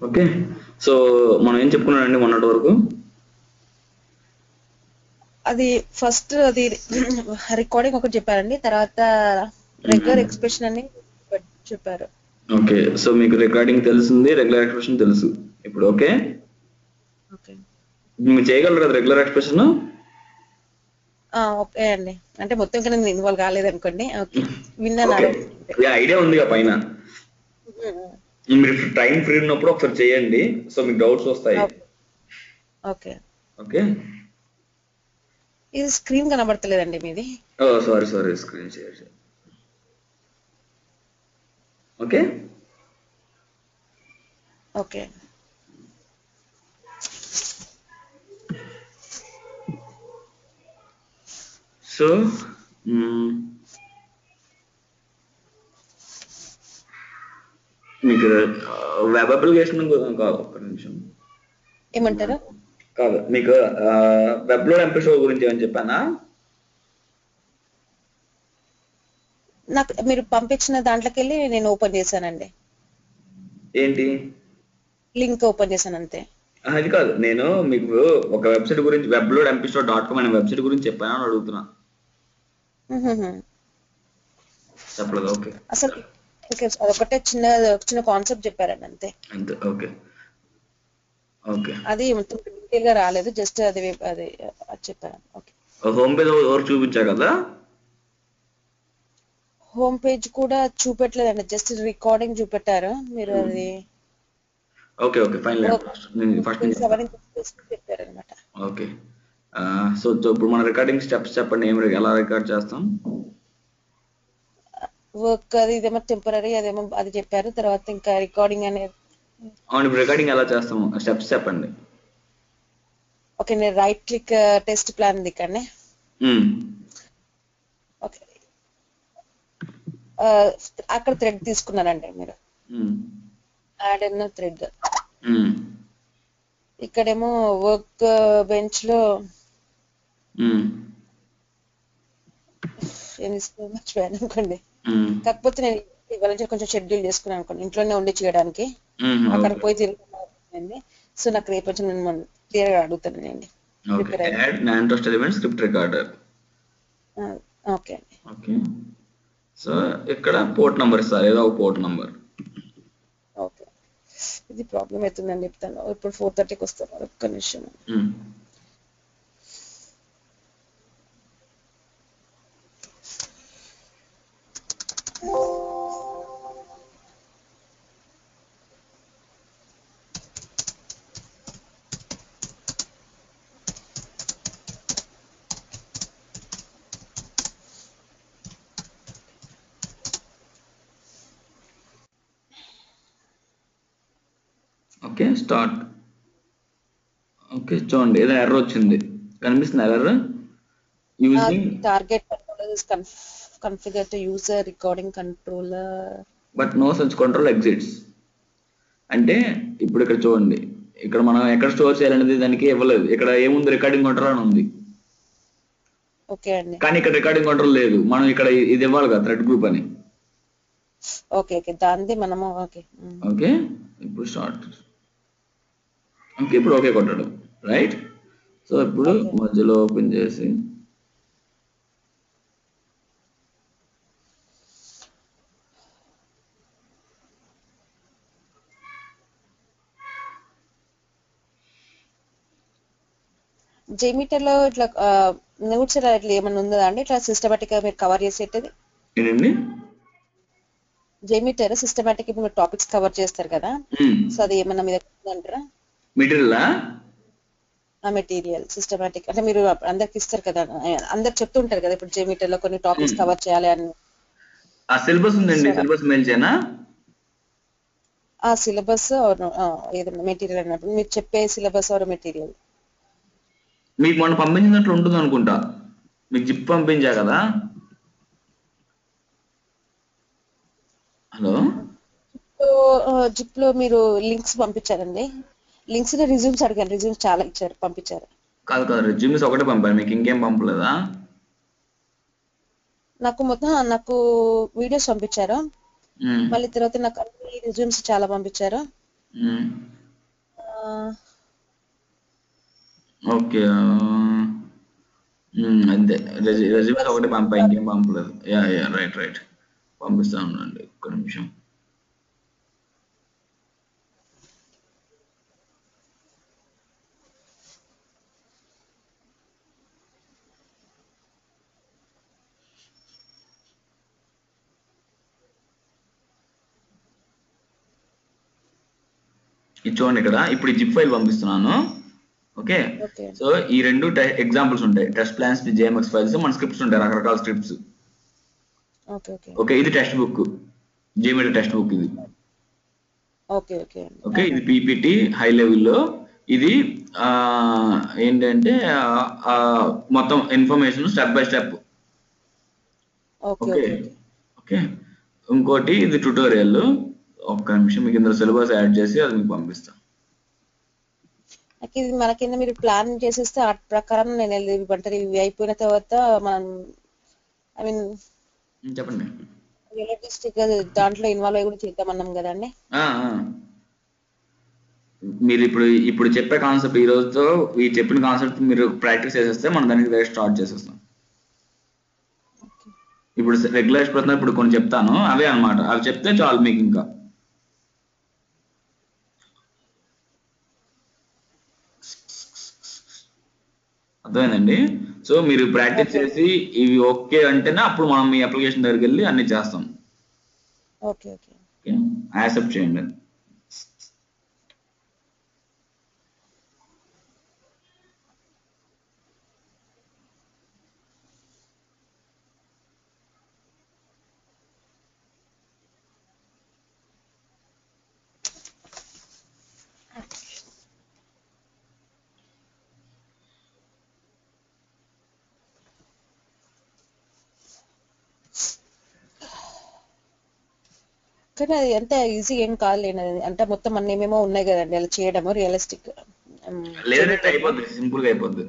Okay, so మనం ఏం చెప్పుకున్నామండి మొన్నటి వరకు? అది ఫస్ట్ అది రికార్డింగ్ ఒకటి చెప్పారండి, తర్వాత రెగ్యులర్ ఎక్స్ప్రెషన్ అని చెప్పారు. ఓకే, సో మీకు రికార్డింగ్ తెలిసింది, రెగ్యులర్ ఎక్స్ప్రెషన్ తెలుసు ఇప్పుడు. Okay, okay. మీరు చేయగలరు కదా రెగ్యులర్ ఎక్స్ప్రెషన్? ఓకే అండి, అంటే మొత్తం ఇంకా నేను ఇన్వాల్వ్ కాలేదు అనుకోండి. ఓకే, విన్నాను ఓకే, అదొకటి. ఐడియా ఉందిగా పైన. మీరు టైం ఫ్రీ ఉన్నప్పుడు ఒకసారి చేయండి, సో మీకు డౌట్స్ వస్తాయి. ఓకే. ఓకే, ఇది స్క్రీన్ కనబడతలేదండి మీది. Sorry sorry, screen share. Okay, okay. So మీకు వెబ్ అప్లికేషన్ కాదు, ఒక్క నిమిషం. ఏమంటారు? కాదు, మీకు వెబ్ లో ఎంపీ షో గురించి ఏమని చెప్పానా? నాకు మీరు పంపించిన దాంట్లోకి వెళ్ళి నేను ఓపెన్ చేశానండి, ఏంటి లింక్ ఓపెన్ చేశాను అంతే. అది కాదు, నేను మీకు ఒక వెబ్సైట్ గురించి, webloadmpshow.com అనే వెబ్సైట్ గురించి చెప్పాను అని అడుగుతున్నా. చెప్పలేదు? ఓకే, అసలు అదొకటే చిన్న చిన్న కాన్సెప్ట్ చెప్పారండి అంతే. అంతే. Okay, okay. అది మొత్తం డీటెయిల్ గా రాలేదు, జస్ట్ అది అది అది చెప్పారు. ఓకే. హోమ్ పేజ్ వరకు చూపించా కదా? హోమ్ పేజ్ కూడా చూపెట్టలేదండి, జస్ట్ రికార్డింగ్ చూపెట్టారు మీరు. అది ఓకే ఓకే, ఫైన్. నేను ఫస్ట్ నుంచి చెప్తాను. చెప్పారు అనమాట. ఓకే, సో ఇప్పుడు మన రికార్డింగ్ స్టెప్స్ చెప్పండి. ఎలా రికార్డ్ చేస్తాం? వర్క్ అది ఇదేమో టెంపరీ, అదేమో అది చెప్పారు. తర్వాత ఇంకా రికార్డింగ్ అనేది. అవును, ఇప్పుడు రికార్డింగ్ ఎలా చేస్తాము స్టెప్స్ చెప్పండి. ఓకే, నేను రైట్ క్లిక్ టెస్ట్ ప్లాన్ దిక్కండి. ఓకే, అక్కడ థ్రెడ్ తీసుకున్నారండి మీరు, యాడ్ అయిన థ్రెడ్. ఇక్కడేమో వర్క్ బెంచ్ లో ఏం తీసుకోవాలి మర్చిపోయాను అనుకోండి. కాకపోతే నేను ఇవాళ నుంచి కొంచెం షెడ్యూల్ చేసుకున్నాను అనుకోండి, ఇంట్లోనే ఉండి చేయడానికి. అక్కడ పోయి తిరిగి, సో నాకు రేపు వచ్చి నేను క్లియర్ గా అడుగుతానండి. Okay, add non trust element script recorder. Okay అండి. ఓకే, సో ఇక్కడ పోర్ట్ నంబర్ ఇస్తారు, ఏదో ఒక పోర్ట్ నంబర్. ఓకే, ఇది ప్రాబ్లం అవుతుందని చెప్తాను. ఇప్పుడు 4:30కి వస్తాను, ఒక్క నిమిషం. Okay, start. ఓకే, చూడండి, ఏదో ఎర్రర్ వచ్చింది, కనిపిస్తుంది error. Using target controller is configured to use a recording controller but no such control exits. అంటే ఇప్పుడు ఇక్కడ చూడండి, ఇక్కడ మనం ఎక్కడ స్టోర్ చేయాలనేది దానికి ఇవ్వలేదు. ఇక్కడ ఏముంది, రికార్డింగ్ కంట్రోల్ అని ఉంది. ఓకే అండి. కానీ ఇక్కడ రికార్డింగ్ కంట్రోల్ లేదు. మనం ఇక్కడ ఇది ఇవ్వాలి కదా, థ్రెడ్ గ్రూప్ అని. ఓకే ఓకే, దాంది మనము. ఓకే ఓకే, ఇప్పుడు స్టార్ట్. ఓకే, ఇప్పుడు ఓకే కొట్టాడు, రైట్. సో ఇప్పుడు మధ్యలో ఓపెన్ చేసి జేమీటర్ లో ఇట్లా నోట్స్ ఇట్లా ఏమైనా ఉందా అండి, ఇట్లా సిస్టమేటిక్ గా మీరు కవర్ చేసేది? ఏంటండి? జేమీటర్ సిస్టమేటిక్ ఇప్పుడు మీరు టాపిక్స్ కవర్ చేస్తారు కదా, సో అది ఏమన్నా మీద అంటారా? మెటీరియల్ మెటీరియల్ సిస్టమేటిక్ అంటే మీరు అందరికి ఇస్తారు కదా, అందరు చెప్తుంటారు కదా ఇప్పుడు జేమీటర్ లో కొన్ని టాపిక్స్ కవర్ చేయాలి అని. ఆ సిలబస్ ఉందండి, సిలబస్ మెయిల్ చేయనా? ఆ సిలబస్ ఏదైనా మెటీరియల్ అన్నప్పుడు మీరు చెప్పే సిలబస్ ఆర్ మెటీరియల్ మీకు మొన్న పంపించినట్లు ఉంటుంది అనుకుంటా. మీకు జిప్ పంపించా కదా. హలో, జిప్ లో మీరు లింక్స్ పంపించారండి. లింక్స్ రిజ్యూమ్స్ అడిగాను, రిజ్యూమ్స్ చాలా ఇచ్చారు, పంపించారు. కాదు కాదు, రెజ్యూమ్స్ ఒకటే పంపాను, మీకు ఇంకేం పంపలేదా? నాకు వీడియోస్ పంపించారు, మళ్ళీ తర్వాత నాకు అన్ని రిజ్యూమ్స్ చాలా పంపించారు. ఓకే. అంతే. రెజ్యూమ్స్ ఒకటి పంపా, ఇంకేం పంపలేదు. యా రైట్ రైట్, పంపిస్తా ఉండండి ఒక్క నిమిషం. ఇది చూడండి ఇక్కడ, ఇప్పుడు ఈ జిప్ ఫైల్ పంపిస్తున్నాను. ఓకే. సో ఈ రెండు ఎగ్జాంపుల్స్ ఉంటాయి, టెస్ట్ ప్లాన్స్, జేఎంఎక్స్ ఫైల్స్, మన స్క్రిప్ట్స్ ఉంటాయి, రకరకాల స్క్రిప్ట్స్. ఓకే, ఇది టెక్స్ట్ బుక్, జేమెటా టెక్స్ట్ బుక్ ఇది. ఓకే, ఇది పీపీటీ హై లెవెల్లో. ఇది ఏంటంటే మొత్తం information step by step. Okay okay. ఇంకోటి ఇది ట్యుటోరియల్. ఒక్క నిమిషం, మీకు ఇందులో సిలబస్ యాడ్ చేసి అది మీకు పంపిస్తాను. ఇది మన కింద మీరు ప్లాన్ చేసేస్తే ఆ ప్రకారం నేను ఇవి అయిపోయిన తర్వాత మనం ఐ మీన్ చెప్పండి, రియలిస్టిక్ దాంట్లో ఇన్వాల్వ్ అయ్యి కూడా చేద్దామన్నాం కదండి. మీరు ఇప్పుడు చెప్పే కాన్సెప్ట్, ఈ రోజుతో ఈ చెప్పిన కాన్సెప్ట్ మీరు ప్రాక్టీస్ చేసేస్తే మనం దానికి వేరే స్టార్ట్ చేసేస్తాం. ఇప్పుడు రెగ్యులర్ ప్రశ్న ఇప్పుడు కొన్ని చెప్తాను, అవే అన్నమాట. అవి చెప్తే చాలు మీకు. ఇంకా అర్థమైందండి. సో మీరు ప్రాక్టీస్ చేసి ఇవి ఓకే అంటేనే అప్పుడు మనం మీ అప్లికేషన్ దగ్గరికి వెళ్ళి అన్ని చేస్తాం. ఓకే యాక్సెప్ట్ చేయండి. కానీ అది ఎంత ఈజీ ఏం కాదులేండి. అంటే మొత్తం అన్ని ఏమేమో ఉన్నాయి కదండి అలా చేయడము రియలిస్టిక్. లేదంటే అయిపోద్ది, సింపుల్ గా అయిపోద్ది.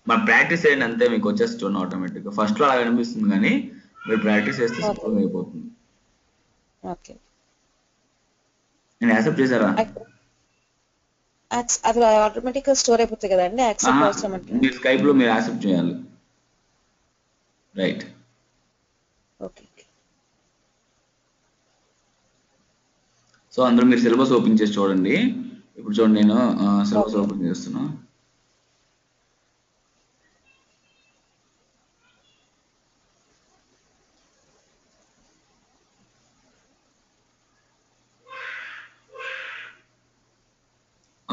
మనం ప్రాక్టీస్ చేయండి అంతే, మీకు వచ్చేసి చూడండి ఆటోమేటిక్ గా. ఫస్ట్ లో అలా అనిపిస్తుంది కానీ మీరు ప్రాక్టీస్ చేస్తే సింపుల్ గా అయిపోతుంది. ఓకే, నేను యాక్సెప్ట్ చేశారా? అది ఆటోమేటిక్ గా స్టోర్ అయిపోతుంది కదండి. యాక్సెప్ట్ అవసరం అంటే మీరు స్కైప్ లో మీరు యాక్సెప్ట్ చేయాలి. రైట్. ఓకే. సో అందులో మీరు సిలబస్ ఓపెన్ చేసి చూడండి. ఇప్పుడు చూడండి, నేను సిలబస్ ఓపెన్ చేస్తున్నా.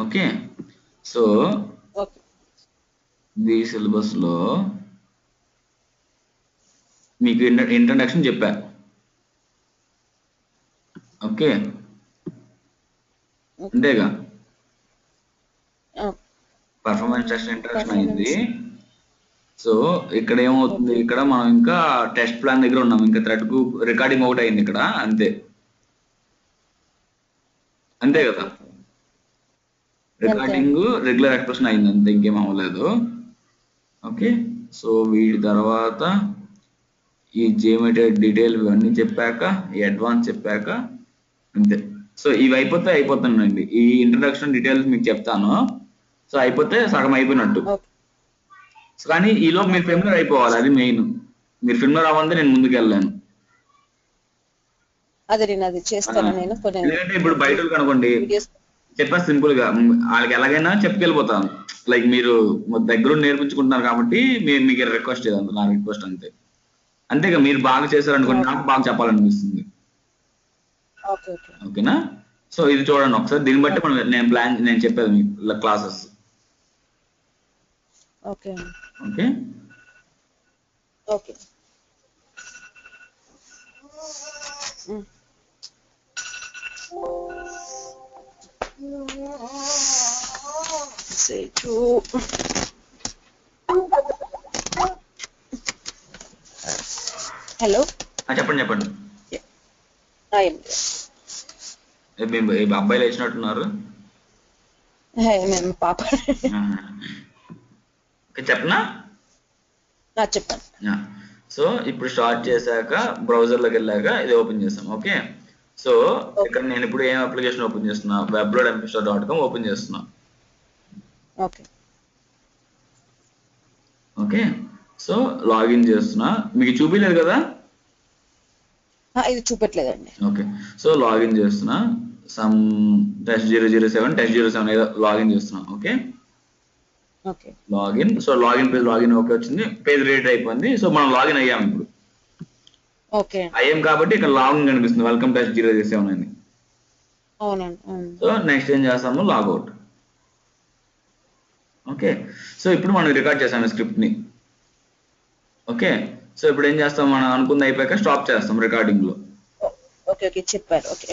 ఓకే. సో ఈ సిలబస్ లో మీకు ఇంట్రడక్షన్ చెప్పా. ఓకే, అంతేగా. పర్ఫార్మెన్స్ టెస్ట్ ఇంట్రడక్షన్ అయింది. సో ఇక్కడ ఏమవుతుంది, ఇక్కడ మనం ఇంకా టెస్ట్ ప్లాన్ దగ్గర ఉన్నాం. ఇంకా థ్రెడ్ గ్రూప్ రికార్డింగ్ ఒకటి అయింది ఇక్కడ, అంతే కదా. రికార్డింగ్ రెగ్యులర్ ఎక్స్ప్రెషన్ అయింది అంతే, ఇంకేం అవ్వలేదు. ఓకే. సో వీటి తర్వాత ఈ జియోమెట్రిక్ డీటెయిల్ ఇవన్నీ చెప్పాక, ఈ అడ్వాన్స్ చెప్పాక అంతే. సో ఇవి అయిపోతుందండి. ఈ ఇంట్రడక్షన్ డీటెయిల్స్ మీకు చెప్తాను. సో అయిపోతే సగం అయిపోయినట్టు. కానీ ఈలోపు మీరు ఫెమిలియర్ అయిపోవాలి, అది మెయిన్. మీరు ఫెమిలియర్ అవ్వాలంటే నేను ముందుకు వెళ్ళాను. ఎందుకంటే ఇప్పుడు బయట కనుకోండి చెప్పా సింపుల్ గా, వాళ్ళకి ఎలాగైనా చెప్పుకెళ్ళిపోతాను. లైక్ మీరు దగ్గర నేర్పించుకుంటున్నారు కాబట్టి మీకు రిక్వెస్ట్ చేయదు, నా రిక్వెస్ట్ అంతే. అంతేగా, మీరు బాగా చేశారనుకోండి నాకు బాగా చెప్పాలనిపిస్తుంది. ఓకేనా. సో ఇది చూడండి ఒకసారి, దీన్ని బట్టి నేను చెప్పేది మీకు classes. Okay okay okay. Hello, చెప్పండి. అబ్బాయిలు వేసినట్టున్నారు. పాప చెప్పనా? చెప్పండి. సో ఇప్పుడు స్టార్ట్ చేశాక బ్రౌజర్లోకి వెళ్ళాక ఇది ఓపెన్ చేస్తాం. ఓకే. సో ఇక్కడ నేను ఇప్పుడు ఏం అప్లికేషన్ ఓపెన్ చేస్తున్నా, webloadmpstore.com ఓపెన్ చేస్తున్నా. ఓకే ఓకే సో లాగిన్ చేస్తున్నా. మీకు చూపించలేదు కదా? ఇది చూపెట్టలేదండి. ఓకే సో లాగిన్ చేస్తున్నా. సమ్ test007 test07 ఏదో లాగిన్ చేస్తున్నా. Okay okay login. So login page login okay వచ్చింది, పేజ్ రేట్ అయిపోయింది. సో మనం లాగిన్ అయ్యాం ఇప్పుడు. ఓకే అయ్యాం కాబట్టి ఇక్కడ లాగిన్ కనిపిస్తుంది, వెల్కమ్ test007 అని. అవునండి. సో నెక్స్ట్ ఏం చేస్తాము, లాగౌట్. ఓకే సో ఇప్పుడు మనం రికార్డ్ చేసాము స్క్రిప్ట్ ని. ఓకే సో ఇప్పుడు ఏం చేస్తాం, మనం అనుకుంది అయిపోయాక స్టాప్ చేస్తాం రికార్డింగ్ లో. ఓకే ఓకే చెప్పారు. ఓకే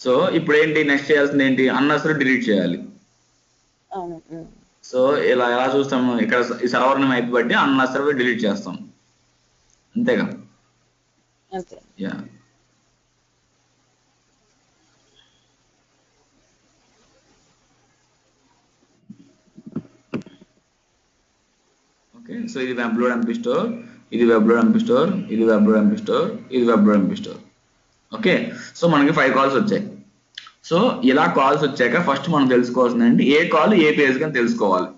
సో ఇప్పుడు ఏంటి నెక్స్ట్ చేయాల్సింది ఏంటి, అన్నసరి డిలీట్ చేయాలి. అవును. సో ఇలా ఎలా చూస్తాము, ఇక్కడ ఈ సర్వర్ నేమ్ అయిపోబట్టి అన్నసరి డిలీట్ చేస్తాం, అంతేగా? అంతే. యా ఓకే సో ఇది webload.mpstore, ఇది webload.mpstore, ఇది webload.mpstore, ఇది webload.mpstore. ఓకే సో మనకి 5 కాల్స్ వచ్చాయి. సో ఇలా కాల్స్ వచ్చాక ఫస్ట్ మనం తెలుసుకోవాల్సింది ఏంటి, ఏ కాల్ ఏ పేజ్ అని తెలుసుకోవాలి.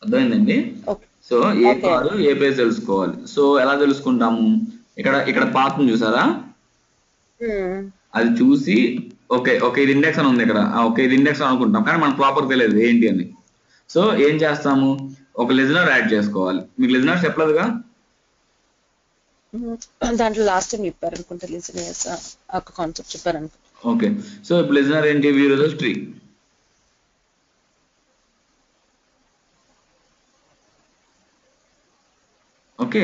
అర్థమైందండి? సో ఏ కాల్ ఏ పేజ్ తెలుసుకోవాలి. సో ఎలా తెలుసుకుంటాము, ఇక్కడ పాత్ చూసారా, అది చూసి ఓకే ఓకే ఇది ఇండెక్స్ అని ఉంది ఇక్కడ, ఓకే ఇది ఇండెక్స్ అనుకుంటాం, కానీ మనకు ప్రాపర్ తెలియదు ఏంటి అని. సో ఏం చేస్తాము, ఒక లిజనర్ యాడ్ చేసుకోవాలి. మీకు లిజనర్స్ చెప్పలేదుగా? దాంట్లో లాస్ట్ టైం చెప్పారు అనుకుంటా, లిజనర్స్ ఒక కాన్సెప్ట్ చెప్పారు అనుకుంటా. ఓకే సో ఇప్పుడు లిజనర్ ఏంటి, వ్యూ రిజల్ట్స్ ట్రీ. ఓకే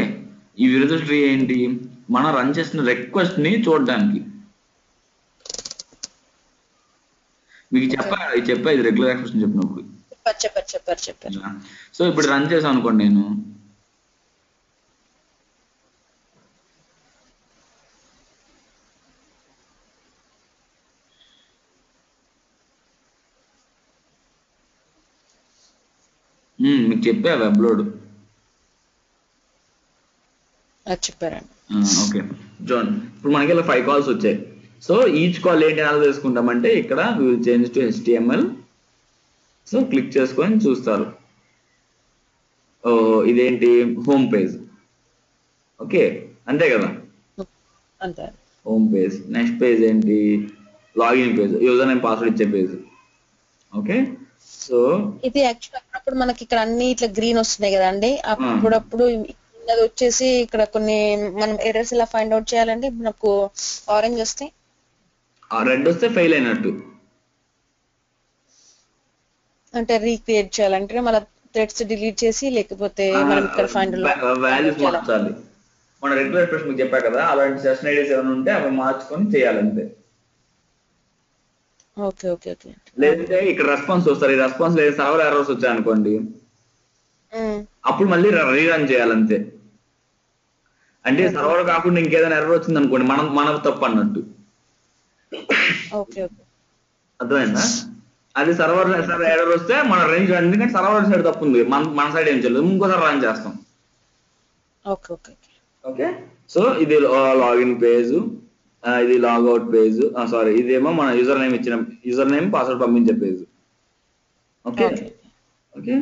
ఈ వ్యూ రిజల్ట్స్ ట్రీ ఏంటి, మనం రన్ చేసిన రిక్వెస్ట్ ని చూడడానికి. మీకు చెప్పా ఇది రెగ్యులర్ ఎక్స్ప్రెషన్ చెప్పినప్పుడు. చెప్పారు. సో ఇప్పుడు రన్ చేసాను అనుకోండి నేను, మీకు చెప్పా వెబ్లోడ్ చెప్పారండి. ఓకే జాన్ ఇప్పుడు మనకి ఇలా 5 కాల్స్ వచ్చాయి. సో ఈచ్ కాల్ ఏంటి ఎలా తెలుసుకుంటామంటే ఇక్కడ we will change to HTML. So click చేసుకొని చూస్తారు, ఇదేంటి హోమ్ పేజ్. ఓకే అంతే కదా, అంతే. Home page. నెక్స్ట్ పేజ్ ఏంటి, login page, user name password ఇచ్చే పేజ్. ఓకే సో ఇది యాక్చువల్ అప్పుడు మనకి ఇక్కడ అన్ని ఇట్లా గ్రీన్ వస్తున్నాయి కదండి, అప్పుడప్పుడు అది వచ్చేసి ఇక్కడ కొన్ని మనం ఎర్రర్స్ ఇలా ఫైండ్ అవుట్ చేయాలండి. మనకు ఆరెంజ్ వస్తే, రెడ్ వస్తే ఫెయిల్ అయినట్టు, అంటే రీక్రియేట్ చేయాలంటే మన థ్రెడ్స్ డిలీట్ చేసి, లేకపోతే మనం ఇక్కడ ఫైండ్ వాల్యూస్ మార్చాలి. మన రెగ్యులర్ ఎక్స్ప్రెషన్ మీకు చెప్పా కదా, అలాంటి సెషన్ ఐడీస్ ఏమైనా ఉంటే అవి మార్చుకొని చేయాలంతే. Okay okay okay. లేదంటే ఇక్కడ రెస్పాన్స్ వస్తారు, ఈ రెస్పాన్స్ లేదు సర్వర్ ఎర్రర్స్ వచ్చాయి అనుకోండి, అప్పుడు మళ్ళీ రీరన్ చేయాలంతే. అంటే సర్వర్ కాకుండా ఇంకేదైనా ఎర్రర్ వచ్చింది అనుకోండి, మన తప్పు అన్నట్టు. అర్థమైందా? అది సర్వర్ ఎర్రర్ వస్తే మన రేంజ్, ఎందుకంటే సర్వర్ సైడ్ తప్పు ఉంది, మన సైడ్ ఏం చేయలేదు, ఇంకోసారి రన్ చేస్తాం. ఓకే సో ఇది లాగిన్ పేజ్, ఇది లాగౌట్ పేజ్, సారీ ఇదేమో మన యూజర్ నేమ్ ఇచ్చిన యూజర్ నేమ్ పాస్వర్డ్ పంపించే పేజ్. ఓకే ఓకే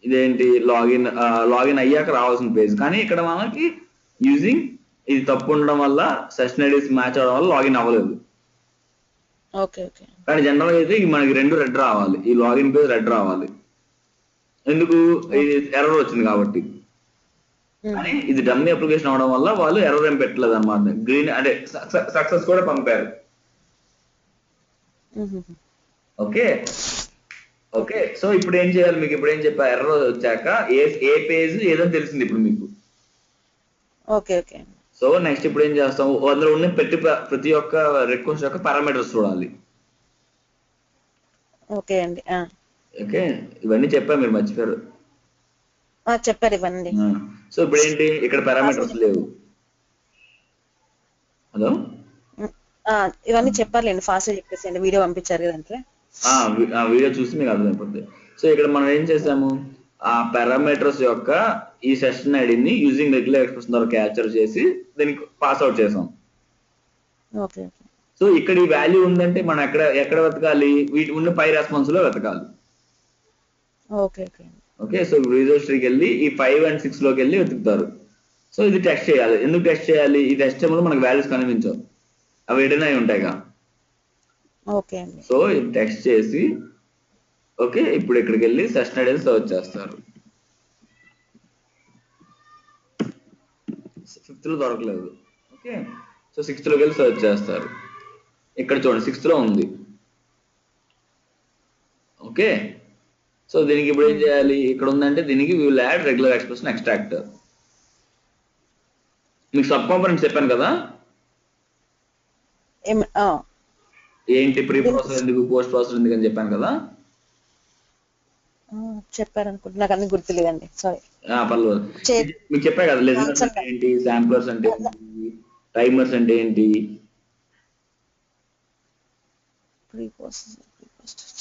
ఇదేంటి లాగిన్ అయ్యాక రావాల్సిన పేజ్, కానీ ఇక్కడ మనకి యూజింగ్ ఇది తప్పు ఉండడం వల్ల సెషన్ ఐడీస్ మ్యాచ్ అవడం వల్ల లాగిన్ అవ్వలేదు. కానీ జనరల్ గా అయితే మనకి 2 రెడ్ రావాలి, ఈ లాగిన్ పేజ్ రెడ్ రావాలి, ఎందుకు, ఇది ఎర్రర్ వచ్చింది కాబట్టి. కానీ ఇది డమ్మీ అప్లికేషన్ అవడం వల్ల వాళ్ళు ఎర్రర్ ఏం పెట్టలేదు అనమాట, గ్రీన్ అంటే సక్సెస్ కూడా పంపారు. ఓకే ఓకే సో ఇప్పుడు ఏం చేయాలి, మీకు ఇప్పుడు ఏం చెప్పా, ఎర్రర్ వచ్చాక ఏ పేజ్ ఏదో తెలిసింది ఇప్పుడు మీకు. ఓకే ఓకే సో నెక్స్ట్ ఇప్పుడు ఏం చేస్తాము, అందులో ఉన్న ప్రతి ఒక్క రిక్వెస్ట్ యొక్క పారామీటర్స్ చూడాలి. ఓకే అండి. ఓకే ఇవన్నీ చెప్పా, మీరు మర్చిపోయారు. చెప్పారు ఇవన్నీ. సో ఇప్పుడు ఏంటి, ఇక్కడ పారామీటర్స్ లేవు. హలో ఇవన్నీ చెప్పారులేండి, ఫాస్ట్ గా చెప్పేసి వీడియో పంపించారు కదంటే వీడియో చూసి మీకు అర్థమైపోతుంది. సో ఇక్కడ మనం ఏం చేసాము, ఆ పారామీటర్స్ యొక్క ఈ సెషన్ ఐడిని యూజింగ్ రెగ్యులర్ ఎక్స్ప్రెషన్ ద్వారా క్యాప్చర్ చేసి దీనికి పాస్ అవుట్ చేసాం. ఓకే సో ఇక్కడ ఈ వాల్యూ ఉందంటే మనం ఎక్కడ వెతకాలి, వీటి ఉన్న పై రెస్పాన్స్ లో వెతకాలి. Okay okay okay, so result ట్రీకి వెళ్ళి ఈ 5 and 6 లోకి వెళ్ళి వెతుకుతారు. సో ఇది టెస్ట్ చేయాలి. ఎందుకు టెస్ట్ చేయాలి? ఈ టెస్ట్ టైంలో మనకు వాల్యూస్ కనిపించవు, అవి ఎడైనా ఉంటాయిగా. ఓకే అండి. సో ఇది టెస్ట్ చేసి ఓకే ఇప్పుడు ఇక్కడికి వెళ్ళి సెషన్ ఐడిని సర్చ్ చేస్తారు. 5th లో దొరకలేదు. ఓకే, సో 6th లోకి వెళ్ళి సర్చ్ చేస్తారు. ఇక్కడ చూడండి 6th లో ఉంది. ఓకే, సో దీనికి ఇప్పుడు ఏం చేయాలి? ఇక్కడ ఉందంటే దీనికి we will add regular expression extractor. మీకు సబ్ కాంపోనెంట్స్ చెప్పాను కదా, ఏంటి ప్రీ ప్రాసెస్ ఎందుకు, పోస్ట్ ప్రాసెస్ ఎందుకు అని చెప్పాను కదా. చెప్పారు అనుకుంటా, నాకు అన్ని గుర్తులేదండి, సారీ. పర్లేదు, మీకు చెప్పా కదా లిజనర్స్ అంటే ఏంటి, శాంప్లర్స్ అంటే ఏంటి, టైమర్స్ అంటే ఏంటి.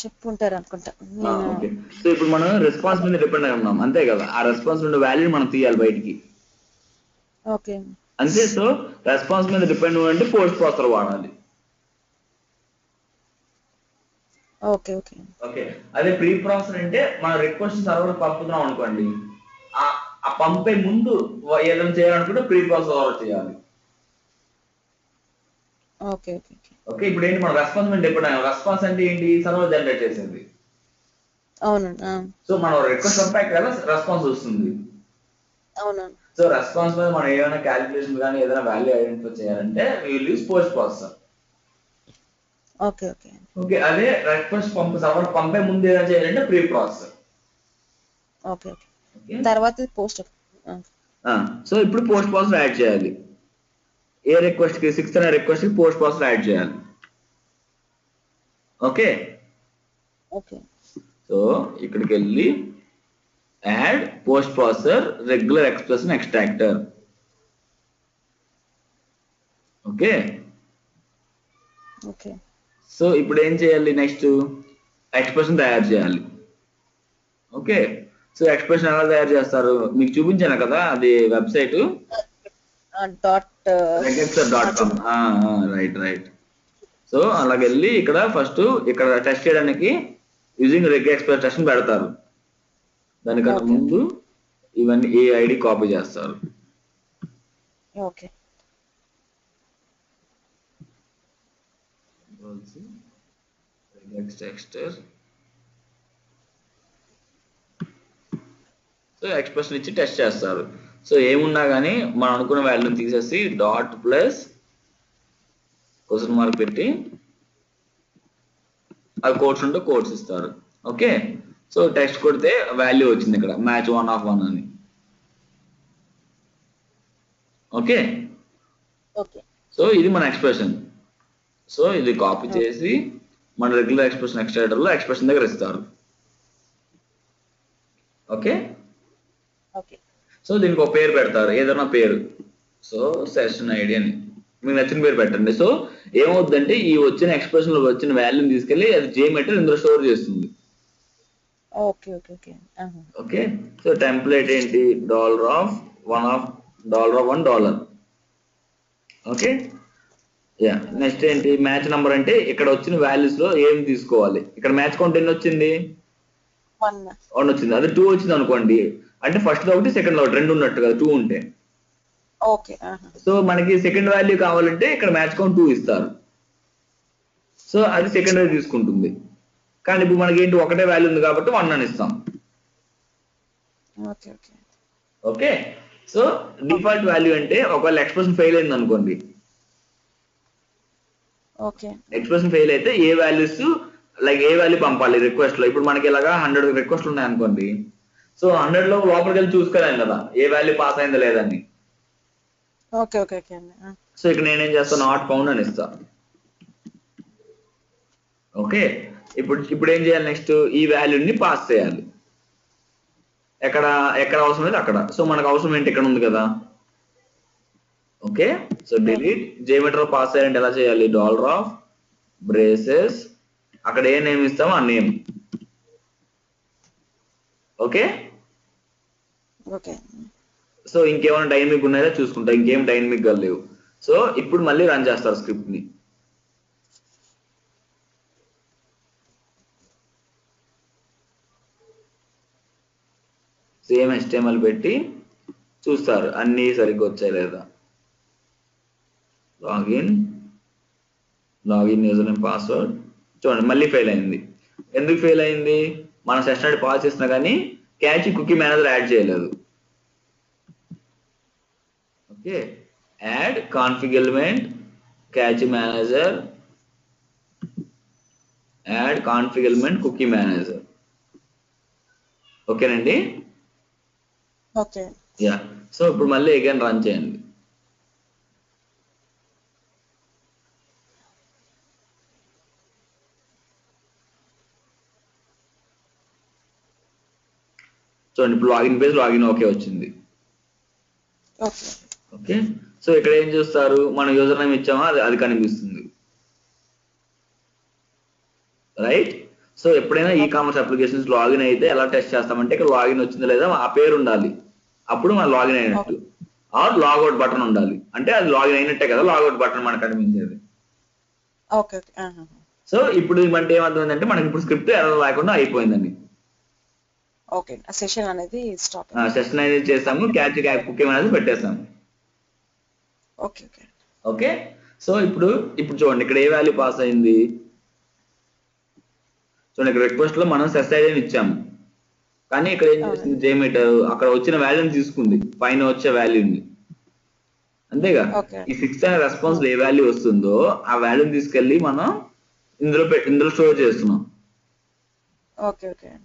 చెప్పుంటారు అనుకుంటా. ఓకే, సో ఇప్పుడు మనం రెస్పాన్స్ మీద డిపెండ్ అయి ఉన్నాం అంతే కదా, ఆ రెస్పాన్స్ నుండి వాల్యూ మనం తీయాలి బయటికి. ఓకే అంతే. సో రెస్పాన్స్ మీద డిపెండ్ అంటే పోస్ట్ ప్రాసెసర్ వాడాలి. ఓకే ఓకే ఓకే, అదే ప్రీ ప్రాసెసర్ అంటే మనం రిక్వెస్ట్ సర్వర్ పంపుతున్నాం అనుకోండి, ఆ పంపే ముందు ఏదైనా చేయాలనుకుంటే ప్రీ ప్రాసెసర్ చేయాలి. ఓకే ఓకే ఓకే, ఇప్పుడు ఏంటి మన రెస్పాన్స్ మీద డిపెండ్ అయ్యాం. రెస్పాన్స్ అంటే ఏంటి? సర్వర్ జనరేట్ చేసేది. అవునండి. సో మనం రిక్వెస్ట్ పంపాక కదా రెస్పాన్స్ వస్తుంది. అవునండి. సో రెస్పాన్స్ మీద మనం ఏదైనా క్యాలిక్యులేషన్ కానీ ఏదైనా వాల్యూ ఐడెంటిఫై చేయాలంటే we will use post processor. Okay okay okay, అదే రిక్వెస్ట్ సర్వర్ పంపే ముందు ఏదైనా చేయాలంటే ప్రీ ప్రాసెసర్. ఓకే ఓకే తర్వాత పోస్ట్. సో ఇప్పుడు పోస్ట్ ప్రాసెసర్ యాడ్ చేయాలి. ఏ రిక్వెస్ట్ కి 6th అనే రిక్వెస్ట్ కి పోస్ట్ ప్రాసెసర్ యాడ్ చేయాలి. ఓకే ఓకే, సో ఇక్కడికి వెళ్ళి add post processor regular expression extractor. Okay okay, so ఇప్పుడు ఏం చేయాలి? నెక్స్ట్ ఎక్స్ప్రెషన్ తయారు చేయాలి. ఓకే, సో ఎక్స్ప్రెషన్ ఎలా తయారు చేస్తారు మీకు చూపించాను కదా, అది వెబ్సైట్ regex.com. రైట్. సో అలాగెళ్ళి ఇక్కడ ఫస్ట్ ఇక్కడ టెస్ట్ చేయడానికి యూజింగ్ రెగ్ ఎక్స్ప్రెస్ టెస్ట్ పెడతారు. దానికన్నా ముందు ఇవన్నీ ఏ ఐడి కాపీ చేస్తారు. ఓకే, సో ఎక్స్ప్రెషన్ ఇచ్చి టెస్ట్ చేస్తారు. సో ఏమున్నా కానీ మనం అనుకున్న వాల్యూని తీసేసి డాట్ ప్లస్ క్వశ్చన్ మార్క్ పెట్టి ఆ కోడ్స్ ఉంటే కోడ్స్ ఇస్తారు. ఓకే, సో టెక్స్ట్ కొడితే వాల్యూ వచ్చింది ఇక్కడ మ్యాచ్ 1/1 అని. ఓకే ఓకే, సో ఇది మన ఎక్స్ప్రెషన్. సో ఇది కాపీ చేసి మన రెగ్యులర్ ఎక్స్ప్రెషన్ ఎక్స్ట్రాక్టర్ లో ఎక్స్ప్రెషన్ దగ్గర ఇస్తారు. ఓకే ఓకే, సో దీనికి ఒక పేరు పెడతారు, ఏదైనా పేరు. సో సెషన్ ఐడి అని మీకు నచ్చిన పేరు పెట్టండి. సో ఏమవుతుందంటే ఈ వచ్చిన ఎక్స్ప్రెషన్ లో వచ్చిన వాల్యూని తీసుకెళ్లి అది JMeter ఇందులో స్టోర్ చేస్తుంది. Okay okay okay okay, so template ఏంటి? $1. Okay, yeah. నెక్స్ట్ ఏంటి? మ్యాచ్ నంబర్ అంటే ఇక్కడ వచ్చిన వాల్యూస్ లో ఏం తీసుకోవాలి. ఇక్కడ మ్యాచ్ కౌంట్ ఎన్ని వచ్చింది? 1 వచ్చింది. అదే 2 వచ్చింది అనుకోండి, అంటే ఫస్ట్ లో ఒకటి సెకండ్ లో ఒకటి రెండు ఉన్నట్టు కదా 2 ఉంటే. ఓకే, సో మనకి సెకండ్ వాల్యూ కావాలంటే ఇక్కడ మ్యాచ్ కౌంట్ 2 ఇస్తారు. సో అది సెకండ్ వాల్యూ తీసుకుంటుంది. కానీ ఇప్పుడు మనకి ఏంటి ఒకటే వాల్యూ ఉంది కాబట్టి 1 అని ఇస్తాం. Okay okay okay, so default value అంటే ఒకవేళ ఎక్స్ప్రెషన్ ఫెయిల్ అయింది అనుకోండి, ఓకే ఎక్స్ప్రెషన్ ఫెయిల్ అయితే ఏ వాల్యూస్ లైక్ ఏ వాల్యూ పంపాలి రిక్వెస్ట్ లో. ఇప్పుడు మనకి ఇలాగా 100 రిక్వెస్ట్లు ఉన్నాయి అనుకోండి, సో 100 లో లోపలికి వెళ్ళి చూసుకోలేం కదా ఏ వాల్యూ పాస్ అయిందా లేదని. ఓకే ఓకే ఓకే అండి. సో ఇక్కడ నేనేం చేస్తాను, నాట్ ఫౌండ్ అని ఇస్తా. ఓకే, ఇప్పుడు ఏం చేయాలి? నెక్స్ట్ ఈ వాల్యూని పాస్ చేయాలి ఎక్కడ అవసరం లేదు అక్కడ. సో మనకు అవసరం ఏంటి? ఇక్కడ ఉంది కదా. Okay, so delete JMeter pass చేయాలంటే ఎలా చేయాలి? $బ్రేసెస్ అక్కడ ఏ నేమ్ ఇస్తామో ఆ నేమ్. Okay, okay. సో ఇంకేమైనా డైనమిక్ ఉన్నాయో చూసుకుంటా, ఇంకేం డైనమిక్ గా లేవు. సో ఇప్పుడు మళ్ళీ రన్ చేస్తారు స్క్రిప్ట్ ని. సేమ్ HTML పెట్టి చూస్తారు అన్ని సరిగ్గా వచ్చాయి లేదా. లాగిన్ యూజర్ నేమ్ పాస్వర్డ్ చూడండి మళ్ళీ ఫెయిల్ అయింది. ఎందుకు ఫెయిల్ అయింది? మన సెషన్ ఐడి పాస్ చేసినా కానీ క్యాచ్ కుకీ మేనేజర్ యాడ్ చేయలేదు. Okay, add config element cache manager, add config element cookie manager. ఓకేనండి. ఓకే. యా, సో ఇప్పుడు మళ్ళీ అగైన్ రన్ చేయండి. చూడండి ఇప్పుడు లాగిన్ పేజ్ లాగిన్ ఓకే వచ్చింది. ఓకే, సో ఇక్కడ ఏం చూస్తారు, మన యూజర్ నేమ్ ఇచ్చామా అది కనిపిస్తుంది, రైట్. సో ఎప్పుడైనా ఈ కామర్స్ అప్లికేషన్స్ లాగిన్ అయితే ఎలా టెస్ట్ చేస్తామంటే ఇక్కడ లాగిన్ వచ్చిందా లేదా ఆ పేరు ఉండాలి, అప్పుడు మనం లాగిన్ అయినట్టు. ఆర్ లాగౌట్ బటన్ ఉండాలి, అంటే అది లాగిన్ అయినట్టే కదా లాగౌట్ బటన్ మనకు కనిపించేది. సో ఇప్పుడు అంటే ఏమర్థమైందంటే మనకి ఇప్పుడు స్క్రిప్ట్ ఎర్రర్ లేకుండా అయిపోయిందండి. ఓకే, సెషన్ అనేది స్టాప్, సెషన్ అనేది చేసాము, క్యాచ్ కుకీ అనేది పెట్టేసాము. ఓకే ఓకే ఓకే, సో ఇప్పుడు చూడండి ఇక్కడ ఏ వాల్యూ పాస్ అయింది. చూడండి ఇక్కడ రిక్వెస్ట్ లో మనం సెస్ ఐడిని ఇచ్చాము, కానీ ఇక్కడ ఏం చేసింది జేమీటర్ అక్కడ వచ్చిన వాల్యూని తీసుకుంది, పైన వచ్చే వాల్యూని. అంతేగా, ఈ 6 అనే రెస్పాన్స్ ఏ వాల్యూ వస్తుందో ఆ వాల్యూని తీసుకెళ్లి మనం ఇందులో స్టోర్ చేస్తున్నాం.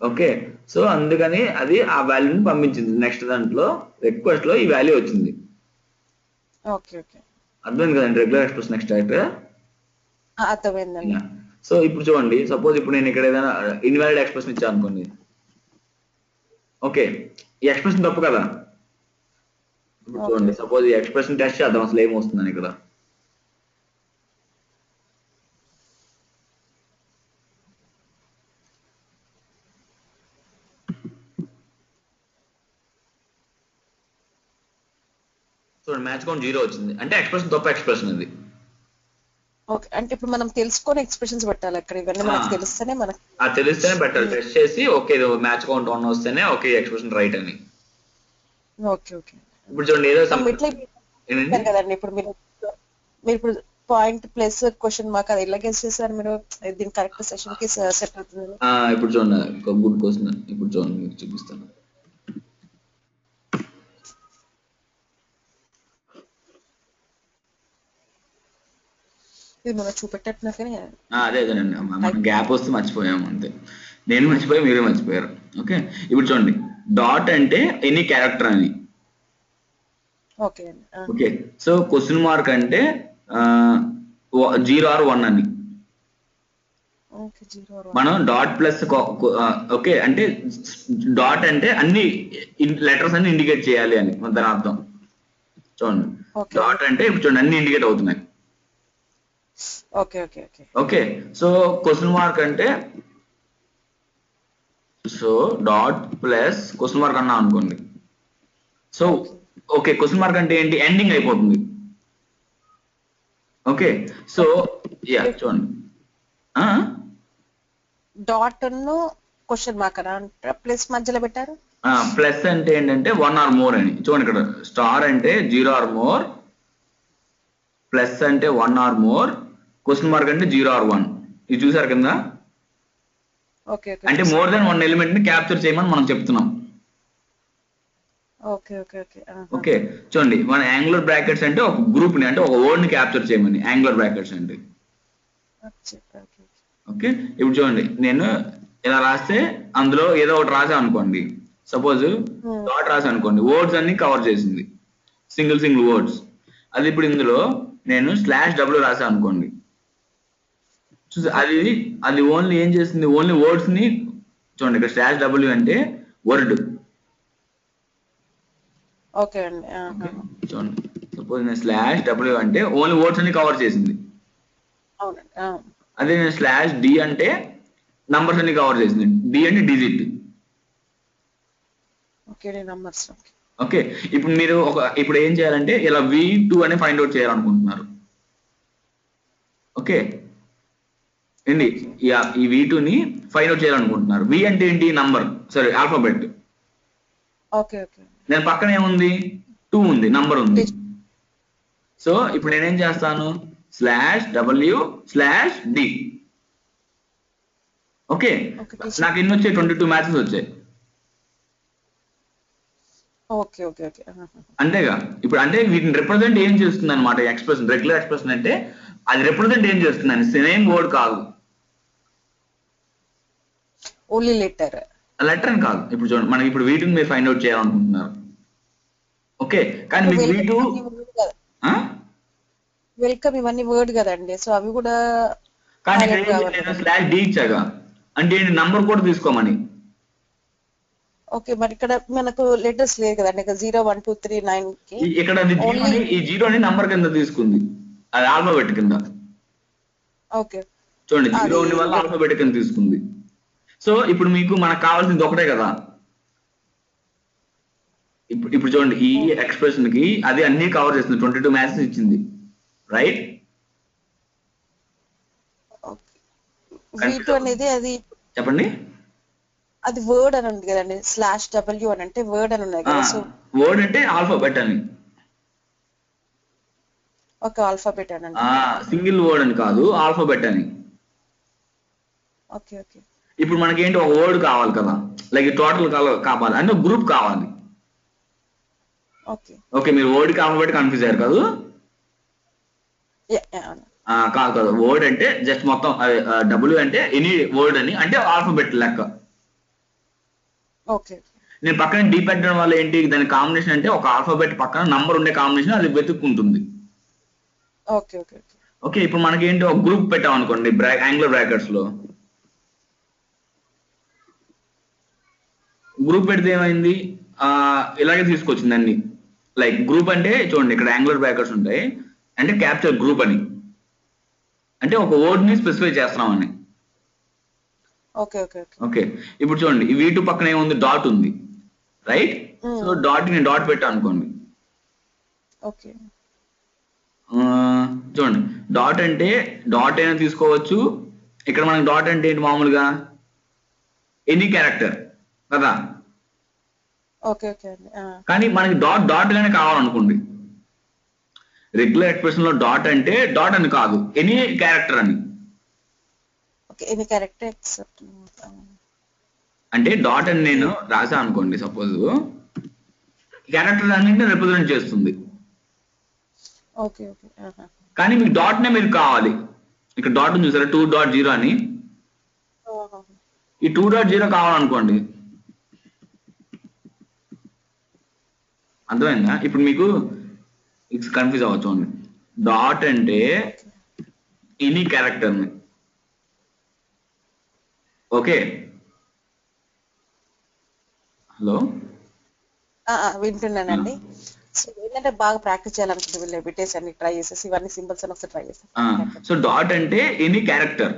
ఓకే, సో అందుకని అది ఆ వాల్యూని పంపించింది. నెక్స్ట్ దాంట్లో రిక్వెస్ట్ లో ఈ వాల్యూ వచ్చింది. అర్థమైంది కదండి రెగ్యులర్ ఎక్స్ప్రెషన్ ఎక్స్ట్రాక్టర్. సో ఇప్పుడు చూడండి, సపోజ్ ఇప్పుడు నేను ఇక్కడ ఏదైనా ఇన్వాలిడ్ ఎక్స్ప్రెషన్ ఇచ్చాను అనుకోండి. ఓకే, ఈ ఎక్స్ప్రెషన్ తప్పు కదా. ఇప్పుడు చూడండి, సపోజ్ ఈ ఎక్స్ప్రెషన్ టెస్ట్ చేద్దాం అసలు ఏమొస్తుందని. ఇక్కడ చూడండి మ్యాచ్ కౌంట్ 0 వచ్చింది, అంటే ఎక్స్ప్రెషన్ తప్పు ఎక్స్ప్రెషన్ అది. ఓకే, అంటే ఇప్పుడు మనం తెలుసుకొని ఎక్స్ప్రెషన్స్ పెట్టాలి అక్కడ, ఇవన్నీ మనకు తెలిస్తేనే తెలిస్తేనే పెట్టాలి. టెస్ట్ చేసి ఓకే మ్యాచ్ కౌంట్ 1 వస్తేనే ఓకే ఎక్స్ప్రెషన్ రైట్ అని. ఓకే ఓకే, ఇప్పుడు చూడండి ఏదో కదండి, ఇప్పుడు మీరు ఇప్పుడు పాయింట్ ప్లస్ క్వశ్చన్ మార్క్ అది ఎలా గెస్ చేశారు మీరు, దీని కరెక్ట్ సెషన్ కి సెట్ అవుతుంది. ఇప్పుడు చూడండి ఒక గుడ్ క్వశ్చన్, ఇప్పుడు చూడండి మీకు చూపిస్తాను. అదేనండి, మన గ్యాప్ వస్తే మర్చిపోయాము అంతే. నేను మర్చిపోయా, మీరే మర్చిపోయారు. ఓకే, ఇప్పుడు చూడండి డాట్ అంటే ఎనీ క్యారెక్టర్ అని. ఓకే, సో క్వశ్చన్ మార్క్ అంటే 0 or 1 అని. మనం డాట్ ప్లస్ ఓకే అంటే డాట్ అంటే అన్ని లెటర్స్ అన్ని ఇండికేట్ చేయాలి అని దాని అర్థం. చూడండి డాట్ అంటే ఇప్పుడు చూడండి అన్ని ఇండికేట్ అవుతున్నాయి. ఓకే, సో క్వశ్చన్ మార్క్ అంటే so dot plus question mark అన్నా అనుకోండి. సో ఓకే, క్వశ్చన్ మార్క్ అంటే ఏంటి, ఎండింగ్ అయిపోతుంది. ఓకే, సో యా చూడండి డాట్ క్వశ్చన్ మార్క్ ప్లస్ మధ్యలో పెట్టారు. ప్లస్ అంటే ఏంటంటే 1 or more అని. చూడండి ఇక్కడ స్టార్ అంటే 0 or more, ప్లస్ అంటే 1 or more, క్వశ్చన్ మార్క్ అంటే 0 or 1. ఇది చూసారు కింద. అంటే మోర్ దెన్ 1 ఎలిమెంట్ ని క్యాప్చర్ చేయమని మనం చెప్తున్నాం. ఓకే, చూడండి మన యాంగులర్ బ్రాకెట్స్ అంటే ఒక గ్రూప్ ని, అంటే ఒక వర్డ్ ని క్యాప్చర్ చేయమని యాంగులర్ బ్రాకెట్స్ అంటే. ఓకే, ఇప్పుడు చూడండి నేను ఇలా రాస్తే అందులో ఏదో ఒకటి రాసా అనుకోండి, సపోజ్ డాట్ రాసా అనుకోండి, వర్డ్స్ అన్ని కవర్ చేసింది, సింగిల్ వర్డ్స్. అది ఇప్పుడు ఇందులో నేను /w రాసా అనుకోండి, చూసి అది ఓన్లీ ఏం చేసింది, ఓన్లీ వర్డ్స్ ని. చూడండి ఇక్కడ /w అంటే వర్డ్. చూడండి సపోజ్ నేను /w అంటే ఓన్లీ వర్డ్స్ అన్ని కవర్ చేసింది. అదే నేను /d అంటే నంబర్స్ అన్ని కవర్ చేసింది. d అంటే డిజిట్. ఓకే, ఇప్పుడు మీరు ఇప్పుడు ఏం చేయాలంటే ఇలా V2 అని ఫైండ్ అవుట్ చేయాలనుకుంటున్నారు. ఓకే ఏంటి, ఈ V2 ని ఫైండ్ అవుట్ చేయాలనుకుంటున్నారు. V అంటే ఏంటి, number, sorry alphabet. Okay okay దాని పక్కన ఏముంది, 2 ఉంది, నంబర్ ఉంది. సో ఇప్పుడు నేనేం చేస్తాను, /W/D. ఓకే, నాకు ఎన్ని వచ్చాయి, 22 మ్యాచెస్ వచ్చాయి. ఓకే ఓకే ఓకే అంతేగా. ఇప్పుడు అంటే వీటిని రిప్రజెంట్ ఏం చేస్తుంది అనమాట ఎక్స్ప్రెషన్, రెగ్యులర్ ఎక్స్ప్రెషన్ అంటే అది రిప్రజెంట్ ఏం చేస్తుందని, సేమ్ వర్డ్ కాదు, ఓన్లీ లెటర్ అని కాదు. ఇప్పుడు చూడండి, మనకి ఇప్పుడు వీటిని మీరు ఫైండ్ అవుట్ చేయాలనుకుంటున్నారు. ఓకే, కానీ మీకు V2 వెల్కమ్ ఇవన్నీ వర్డ్ కదండి, సో అవి కూడా కానీ /D ఇచ్చాగా, అంటే ఏంటి, నంబర్ కూడా తీసుకోమని. ఓకే, మరి ఇక్కడ మనకు లెటర్స్ లేదు కదండి, ఇక్కడ 0 1 2 3 9 కి ఇక్కడ ఈ జీరోని నంబర్ కింద తీసుకుంది, అది ఆల్ఫాబెట్ కింద. ఓకే చూడండి, 0 ఉండి వల్ల ఆల్ఫాబెట్ కింద తీసుకుంది. సో ఇప్పుడు మీకు మనకు కావాల్సింది ఒకటే కదా. ఇప్పుడు చూడండి, ఈ ఎక్స్ప్రెషన్ కి అది అన్ని కవర్ చేస్తుంది, 22 మ్యాచెస్ ఇచ్చింది, రైట్. V2 అనేది అది చెప్పండి, అది వర్డ్ అని ఉంది కదండి, /W అని అంటే వర్డ్ అని ఉన్నది కదా. సో వర్డ్ అంటే ఆల్ఫాబెట్ అని, ఒక ఆల్ఫాబెట్ అని అంటే సింగిల్ వర్డ్ అని కాదు, ఆల్ఫాబెట్ అని. ఓకే ఓకే ఇప్పుడు మనకేంటి, ఒక వర్డ్ కావాలి కదా, లైక్ టోటల్ కావాలి అంటే గ్రూప్ కావాలి. ఓకే ఓకే, మీరు వర్డ్ కి ఆల్ఫాబెట్ కన్ఫ్యూజ్ అయ్యారు కాదు. కాదు, వర్డ్ అంటే జస్ట్ మొత్తం, W అంటే ఎనీ వర్డ్ అని, అంటే ఆల్ఫాబెట్ లెక్క. ఓకే, నేను పక్కన D పెట్టడం వల్ల ఏంటి, దాని కాంబినేషన్ అంటే ఒక ఆల్ఫాబెట్ పక్కన నంబర్ ఉండే కాంబినేషన్ అది వెతుక్కుంటుంది. ఓకే ఓకే ఓకే, ఇప్పుడు మనకి ఏంటి, ఒక గ్రూప్ పెట్టాం అనుకోండి, యాంగులర్ బ్రాకెట్స్ లో గ్రూప్ పెడితే ఏమైంది, ఇలాగే తీసుకొచ్చింది అన్ని. లైక్ గ్రూప్ అంటే చూడండి, ఇక్కడ యాంగులర్ బ్రాకెట్స్ ఉంటాయి, అంటే క్యాప్చర్ గ్రూప్ అని, అంటే ఒక వర్డ్ ని స్పెసిఫై చేస్తున్నామని. ఓకే ఓకే ఓకే, ఇప్పుడు చూడండి, ఈ V2 పక్కన ఏముంది, డాట్ ఉంది, రైట్. సో డాట్ నేను డాట్ పెట్టా అనుకోండి. ఓకే, చూడండి, డాట్ అంటే డాట్ అయినా తీసుకోవచ్చు. ఇక్కడ మనకి డాట్ అంటే ఏంటి, మామూలుగా ఎనీ క్యారెక్టర్ కదా. ఓకే ఓకే కానీ మనకి డాట్ గానే కావాలనుకోండి, రెగ్యులర్ ఎక్స్ప్రెషన్ లో డాట్ అంటే డాట్ అని కాదు, ఎనీ క్యారెక్టర్ అని. ఓకే, ఎనీ క్యారెక్టర్ ఎక్సెప్ట్, అంటే డాట్ అని నేను రాసా అనుకోండి, సపోజ్ క్యారెక్టర్ అన్నింటినీ రిప్రజెంట్ చేస్తుంది. ఓకే ఓకే కానీ మీకు డాట్ నే మీరు కావాలి, ఇక్కడ డాట్ చూసారా, 2.0 అని. ఈ 2.0 కావాలనుకోండి, అర్థమైందా. ఇప్పుడు మీకు కన్ఫ్యూజ్ అవ్వచ్చు, డాట్ అంటే ఎనీ క్యారెక్టర్ ని. ఓకే, హలో వింటున్నానండి. సో ఏంటంటే బాగా ప్రాక్టీస్ చేయాలనుకుంటే వీళ్ళు బిటేస్ అన్ని ట్రై చేసేసి ఇవన్నీ సింబల్స్ అని ఒకసారి ట్రై చేస్తాను. సో డాట్ అంటే ఎనీ క్యారెక్టర్,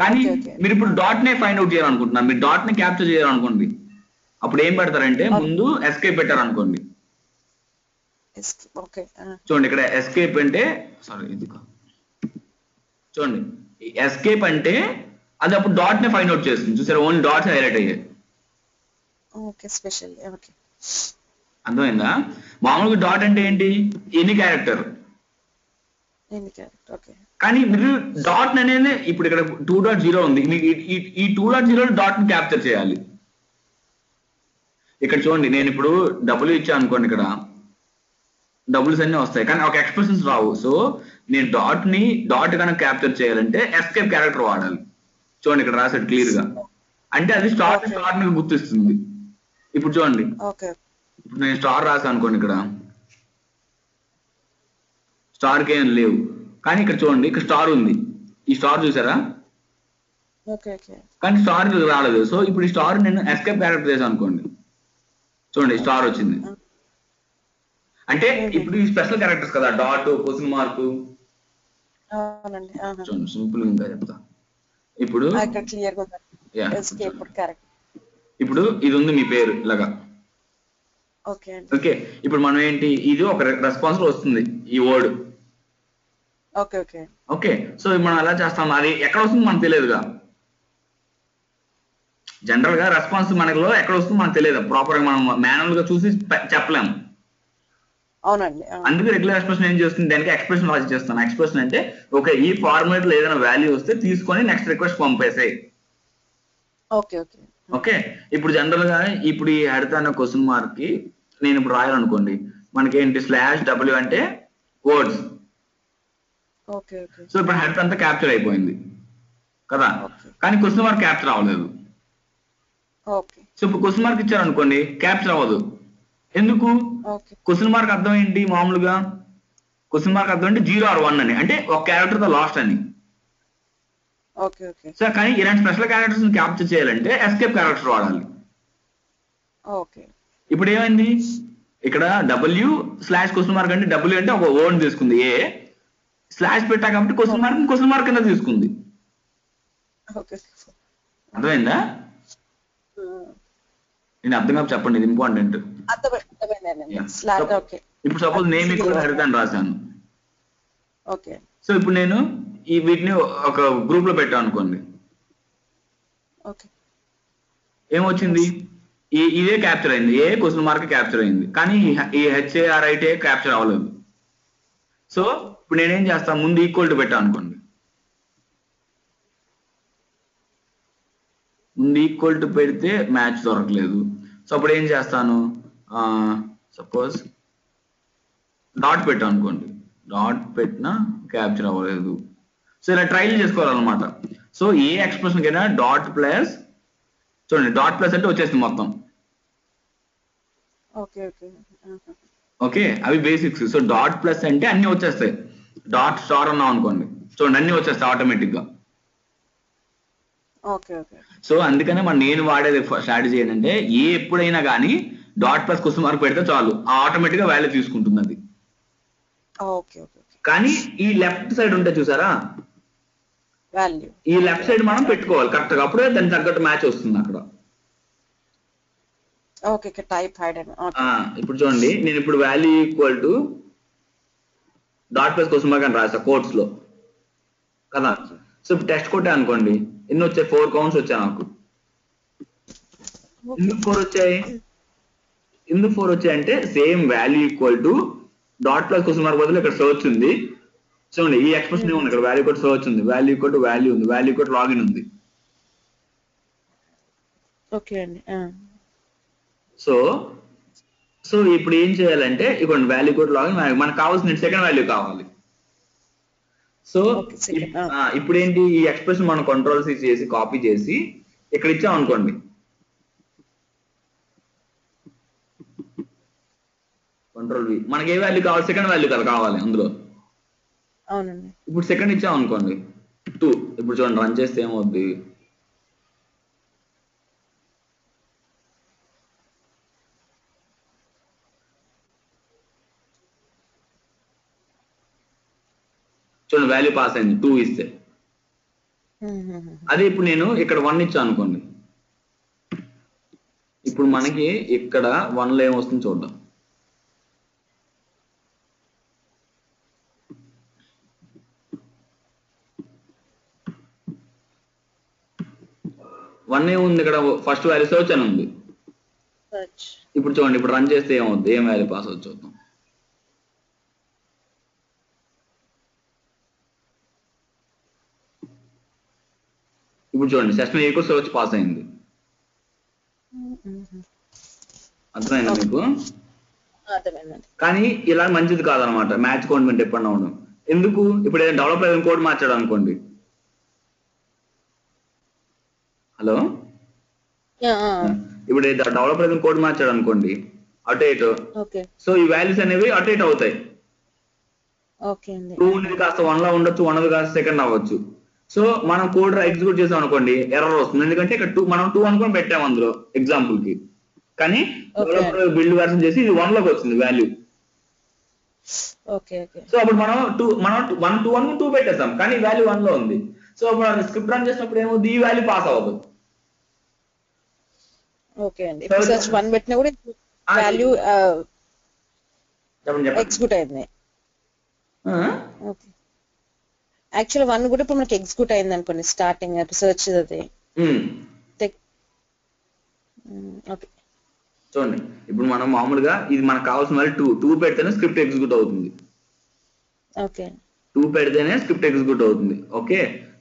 కానీ మీరు ఇప్పుడు డాట్ నే ఫైండ్ అవుట్ చేయాలనుకుంటున్నారు, మీరు డాట్ ని క్యాప్చర్ చేయాలనుకోండి, అప్పుడు ఏం పెడతారంటే ముందు ఎస్కేప్ పెట్టారు అనుకోండి. చూడండి, ఇక్కడ ఎస్కేప్ అంటే సారీ ఇది చూడండి, ఎస్కేప్ అంటే అది అప్పుడు డాట్ నే ఫైండ్ అవుట్ చేస్తుంది. చూసారా, ఓన్లీ డాట్స్ హైలైట్ అయ్యాయి. Okay, special. ఓకే, అర్థమైందా. మామూలుగా డాట్ అంటే ఏంటి, ఎనీ క్యారెక్టర్. ఓకే, కానీ మీరు డాట్ అనేది ఇప్పుడు ఇక్కడ 2.0 ఉంది, మీకు ఈ 2.0 డాట్ ని క్యాప్చర్ చేయాలి. ఇక్కడ చూడండి, నేను ఇప్పుడు W ఇచ్చా అనుకోండి, ఇక్కడ డబుల్స్ అన్ని వస్తాయి, కానీ ఒక ఎక్స్ప్రెషన్స్ రావు. సో నేను డాట్ కనుక క్యాప్చర్ చేయాలంటే ఎస్కేప్ క్యారెక్టర్ వాడాలి. చూడండి, ఇక్కడ రాసాడు క్లియర్ గా, అంటే అది స్టార్ ని గుర్తిస్తుంది. ఇప్పుడు చూడండి, ఇప్పుడు నేను స్టార్ రాసాను అనుకోండి, ఇక్కడ స్టార్ కి ఏం లేవు, కానీ ఇక్కడ చూడండి, ఇక్కడ స్టార్ ఉంది, ఈ స్టార్ చూసారా, కానీ స్టార్ రాలేదు. సో ఇప్పుడు ఈ స్టార్ నేను ఎస్కేప్ క్యారెక్టర్ చేశాను అనుకోండి, చూడండి స్టార్ వచ్చింది. అంటే ఇప్పుడు ఈ స్పెషల్ క్యారెక్టర్స్ కదా, డాట్, క్వశ్చన్ మార్క్. చూడండి, సింపుల్ ఇంకా చెప్తా. ఇప్పుడు ఇప్పుడు ఇది ఉంది మీ పేరు ఇలాగా, ఓకే అండి. ఓకే, ఇప్పుడు మనం ఏంటి, ఇది ఒక రెస్పాన్స్ వస్తుంది ఈ word. Okay okay okay, so మనం ఎలా చేస్తాం, అది ఎక్కడ వస్తుంది మనకు తెలియదుగా. జనరల్ గా రెస్పాన్స్ మనలో ఎక్కడ వస్తుంది మనకు తెలియదు, ప్రాపర్ గా మనం మాన్యువల్ గా చూసి చెప్పలేము. అవునండి. అందుకే రెగ్యులర్ ఎక్స్ప్రెషన్ ఏం చేస్తుంది, దానికి ఎక్స్ప్రెషన్ లాజిక్ చేస్తాను. ఎక్స్ప్రెషన్ అంటే ఓకే, ఈ ఫార్మాట్ లో ఏదైనా వాల్యూ వస్తే తీసుకొని నెక్స్ట్ రిక్వెస్ట్ పంపేసాయి. ఓకే ఓకే ఓకే, ఇప్పుడు జనరల్ గా ఇప్పుడు ఈ హెడ్ అన్న క్వశ్చన్ మార్క్ కి నేను ఇప్పుడు రాయాలనుకోండి, మనకి ఏంటి /w అంటే వర్డ్స్. ఓకే ఓకే సో ఇప్పుడు హెడ్ అంతా క్యాప్చర్ అయిపోయింది కదా, కానీ క్వశ్చన్ మార్క్ క్యాప్చర్ అవ్వలేదు. ఓకే సో ఇప్పుడు క్వశ్చన్ మార్క్ ఇచ్చారు అనుకోండి, క్యాప్చర్ అవ్వదు. ఎందుకు? ఓకే క్వశ్చన్ మార్క్ అర్థం ఏంటి, మామూలుగా క్వశ్చన్ మార్క్ అర్థం అంటే 0 or 1 అని, అంటే ఒక క్యారెక్టర్ తో లాస్ట్ అని. ఓకే ఓకే సో కానీ ఇలాంటి స్పెషల్ క్యారెక్టర్స్ క్యాప్చర్ చేయాలంటే ఎస్కేప్ క్యారెక్టర్ వాడాలి. ఓకే ఇప్పుడు ఏమైంది, ఇక్కడ w/క్వశ్చన్ మార్క్ అంటే w అంటే ఒక వర్డ్ తీసుకుంది, ఏ స్లాష్ పెట్టా కాబట్టి క్వశ్చన్ మార్క్ కింద తీసుకుంది. ఓకే అర్థమైందా? నేను అర్థం కాదు చెప్పండి, ఇది ఇంపార్టెంట్. ఇప్పుడు సపోజ్ నేమ్ ఈక్వల్ హెడ్ అని రాశాను. ఓకే సో ఇప్పుడు నేను ఈ వీటిని ఒక గ్రూప్ లో పెట్టాను అనుకోండి, ఓకే ఏమొచ్చింది, ఇదే క్యాప్చర్ అయింది, ఏ క్వశ్చన్ మార్క్ క్యాప్చర్ అయింది, కానీ ఈ HARIT క్యాప్చర్ అవ్వలేదు. సో ఇప్పుడు నేనేం చేస్తాను, ముందు ఈక్వల్ టు పెట్టాను అనుకోండి, ముందు ఈక్వల్ టు పెడితే మ్యాచ్ దొరకలేదు. సో అప్పుడు ఏం చేస్తాను, సపోజ్ డాట్ పెట్టాను అనుకోండి, డాట్ పెట్టినా క్యాప్చర్ అవ్వలేదు. సో ఇలా ట్రైల్ చేసుకోవాలన్నమాట. సో ఏ ఎక్స్ప్రెషన్ కైనా డాట్ ప్లస్, చూడండి డాట్ ప్లస్ అంటే వచ్చేస్తుంది మొత్తం. ఓకే ఓకే ఓకే, అవి బేసిక్స్. సో డాట్ ప్లస్ అంటే అన్ని వచ్చేస్తాయి. డాట్ స్టార్ అన్నాం అనుకోండి, చూడండి అన్ని వచ్చేస్తాయి ఆటోమేటిక్ గా. ఓకే ఓకే సో అందుకనే నేను వాడేది స్ట్రాటజీ ఏంటంటే, ఏ ఎప్పుడైనా కానీ డాట్ ప్లస్ క్వశ్చన్ మార్క్ పెడితే చాలు, ఆటోమేటిక్ గా వాల్యూ తీసుకుంటుంది అది. ఓకే ఓకే కానీ ఈ లెఫ్ట్ సైడ్ ఉంటే చూసారా, వాల్యూ ఈ లెఫ్ట్ సైడ్ మనం పెట్టుకోవాలి కరెక్ట్ గా, అప్పుడే దానికి తగ్గట్టు మ్యాచ్ వస్తుంది అక్కడ. ఓకే ఓకే టైప్ హైడ్ అని. ఇప్పుడు చూడండి, నేను ఇప్పుడు value equal to dot plus question mark అని రాసా కోట్స్ లో కదా. సో ఇప్పుడు టెస్ట్ కొట్టా అనుకోండి, ఎన్ని వచ్చాయి, 4 కౌంట్స్ వచ్చాయి నాకు. ఎందుకు 4 వచ్చాయి, ఎందుకు 4 వచ్చాయి అంటే same value equal to dot plus question mark బదులు ఇక్కడ సర్చ్ ఉంది. చూడండి ఈ ఎక్స్ప్రెషన్ ఏముంది, ఇక్కడ వాల్యూ ఈక్వల్ సర్చ్ ఉంది, వాల్యూ ఈక్వల్ టు వాల్యూ ఉంది, వాల్యూ ఈక్వల్ లాగిన్ ఉంది. ఓకే అండి. సో ఇప్పుడు ఏం చేయాలంటే, ఇక్కడ వాల్యూ ఈక్వల్ లాగిన్, మనకు కావాల్సిన సెకండ్ వాల్యూ కావాలి. సో ఇప్పుడు ఏంటి, ఈ ఎక్స్ప్రెషన్ మనం కంట్రోల్ C చేసి కాపీ చేసి ఇక్కడ ఇచ్చాం అనుకోండి, కంట్రోల్ V, మనకి ఏ వాల్యూ కావాలి, సెకండ్ వాల్యూ కదా కావాలి అందులో. అవునండి. ఇప్పుడు సెకండ్ ఇచ్చాం అనుకోండి 2. ఇప్పుడు చూడండి రన్ చేస్తే ఏమవుద్ది, చూడండి వాల్యూ పాస్ అయింది 2 ఇస్తే. అదే ఇప్పుడు నేను ఇక్కడ 1 ఇచ్చాను అనుకోండి, ఇప్పుడు మనకి ఇక్కడ 1 లో ఏమొస్తుంది చూద్దాం. వన్ ఏముంది, ఇక్కడ ఫస్ట్ వాల్యూ సర్చ్ అని ఉంది. ఇప్పుడు చూడండి, ఇప్పుడు రన్ చేస్తే ఏమవుద్ది, ఏం వాల్యూ పాస్ అవుతుంది చూద్దాం. ఇప్పుడు చూడండి సెషన్ ఏకో సర్చ్ పాస్ అయింది. అర్థమైందా మీకు? కానీ ఇలా మంచిది కాదనమాట మ్యాచ్ కౌంట్ డిపెండ్ అవ్వడం. ఎందుకు, ఇప్పుడు ఏదైనా డెవలపర్ ఏదైనా కోడ్ మార్చాడు అనుకోండి, హలో, ఇప్పుడు డెవలపర్ ఏదైనా కోడ్ మార్చాడు అనుకోండి అటు ఇటు, సో ఈ వాల్యూస్ అనేవి అటు ఇటు అవుతాయి. 2 ఉన్నది కాస్త 1 లా ఉండొచ్చు, 1 కాస్త సెకండ్ అవ్వచ్చు. సో మనం కోడ్ ఎగ్జిక్యూట్ చేసాం అనుకోండి ఎర్రర్ వస్తుంది, ఎందుకంటే ఇక్కడ మనం 2 అనుకొని పెట్టాము అందులో ఎగ్జాంపుల్ కి, కానీ బిల్డ్ వర్షన్ చేసి ఇది 1 లోకి వచ్చింది వాల్యూ. సో అప్పుడు మనం 2 అనుకుని 2 పెట్టేస్తాం, కానీ వాల్యూ 1 లో ఉంది. సో అప్పుడు స్క్రిప్ట్ రన్ చేసినప్పుడు ఏమవుతుంది, ఈ వాల్యూ పాస్ అవ్వదు. ఓకే అండి. సర్చ్ 1 పెట్టినా కూడా వాల్యూ చెప్పండి చెప్పండి. ఎగ్జిక్యూట్ అయింది. ఆ? ఓకే, యాక్చువల్ 1 కూడా ఇప్పుడు మనకి ఎగ్జిక్యూట్ అయింది అనుకోండి, స్టార్టింగ్ సెర్చ్ అది. ఓకే, చూడండి ఇప్పుడు మనం మామూలుగా ఇది మనకు కావాల్సిన వాల్యూ 2 పెడితేనే స్క్రిప్ట్ ఎగ్జిక్యూట్ అవుతుంది. ఓకే 2 పెడితేనే స్క్రిప్ట్ ఎగ్జిక్యూట్ అవుతుంది. ఓకే,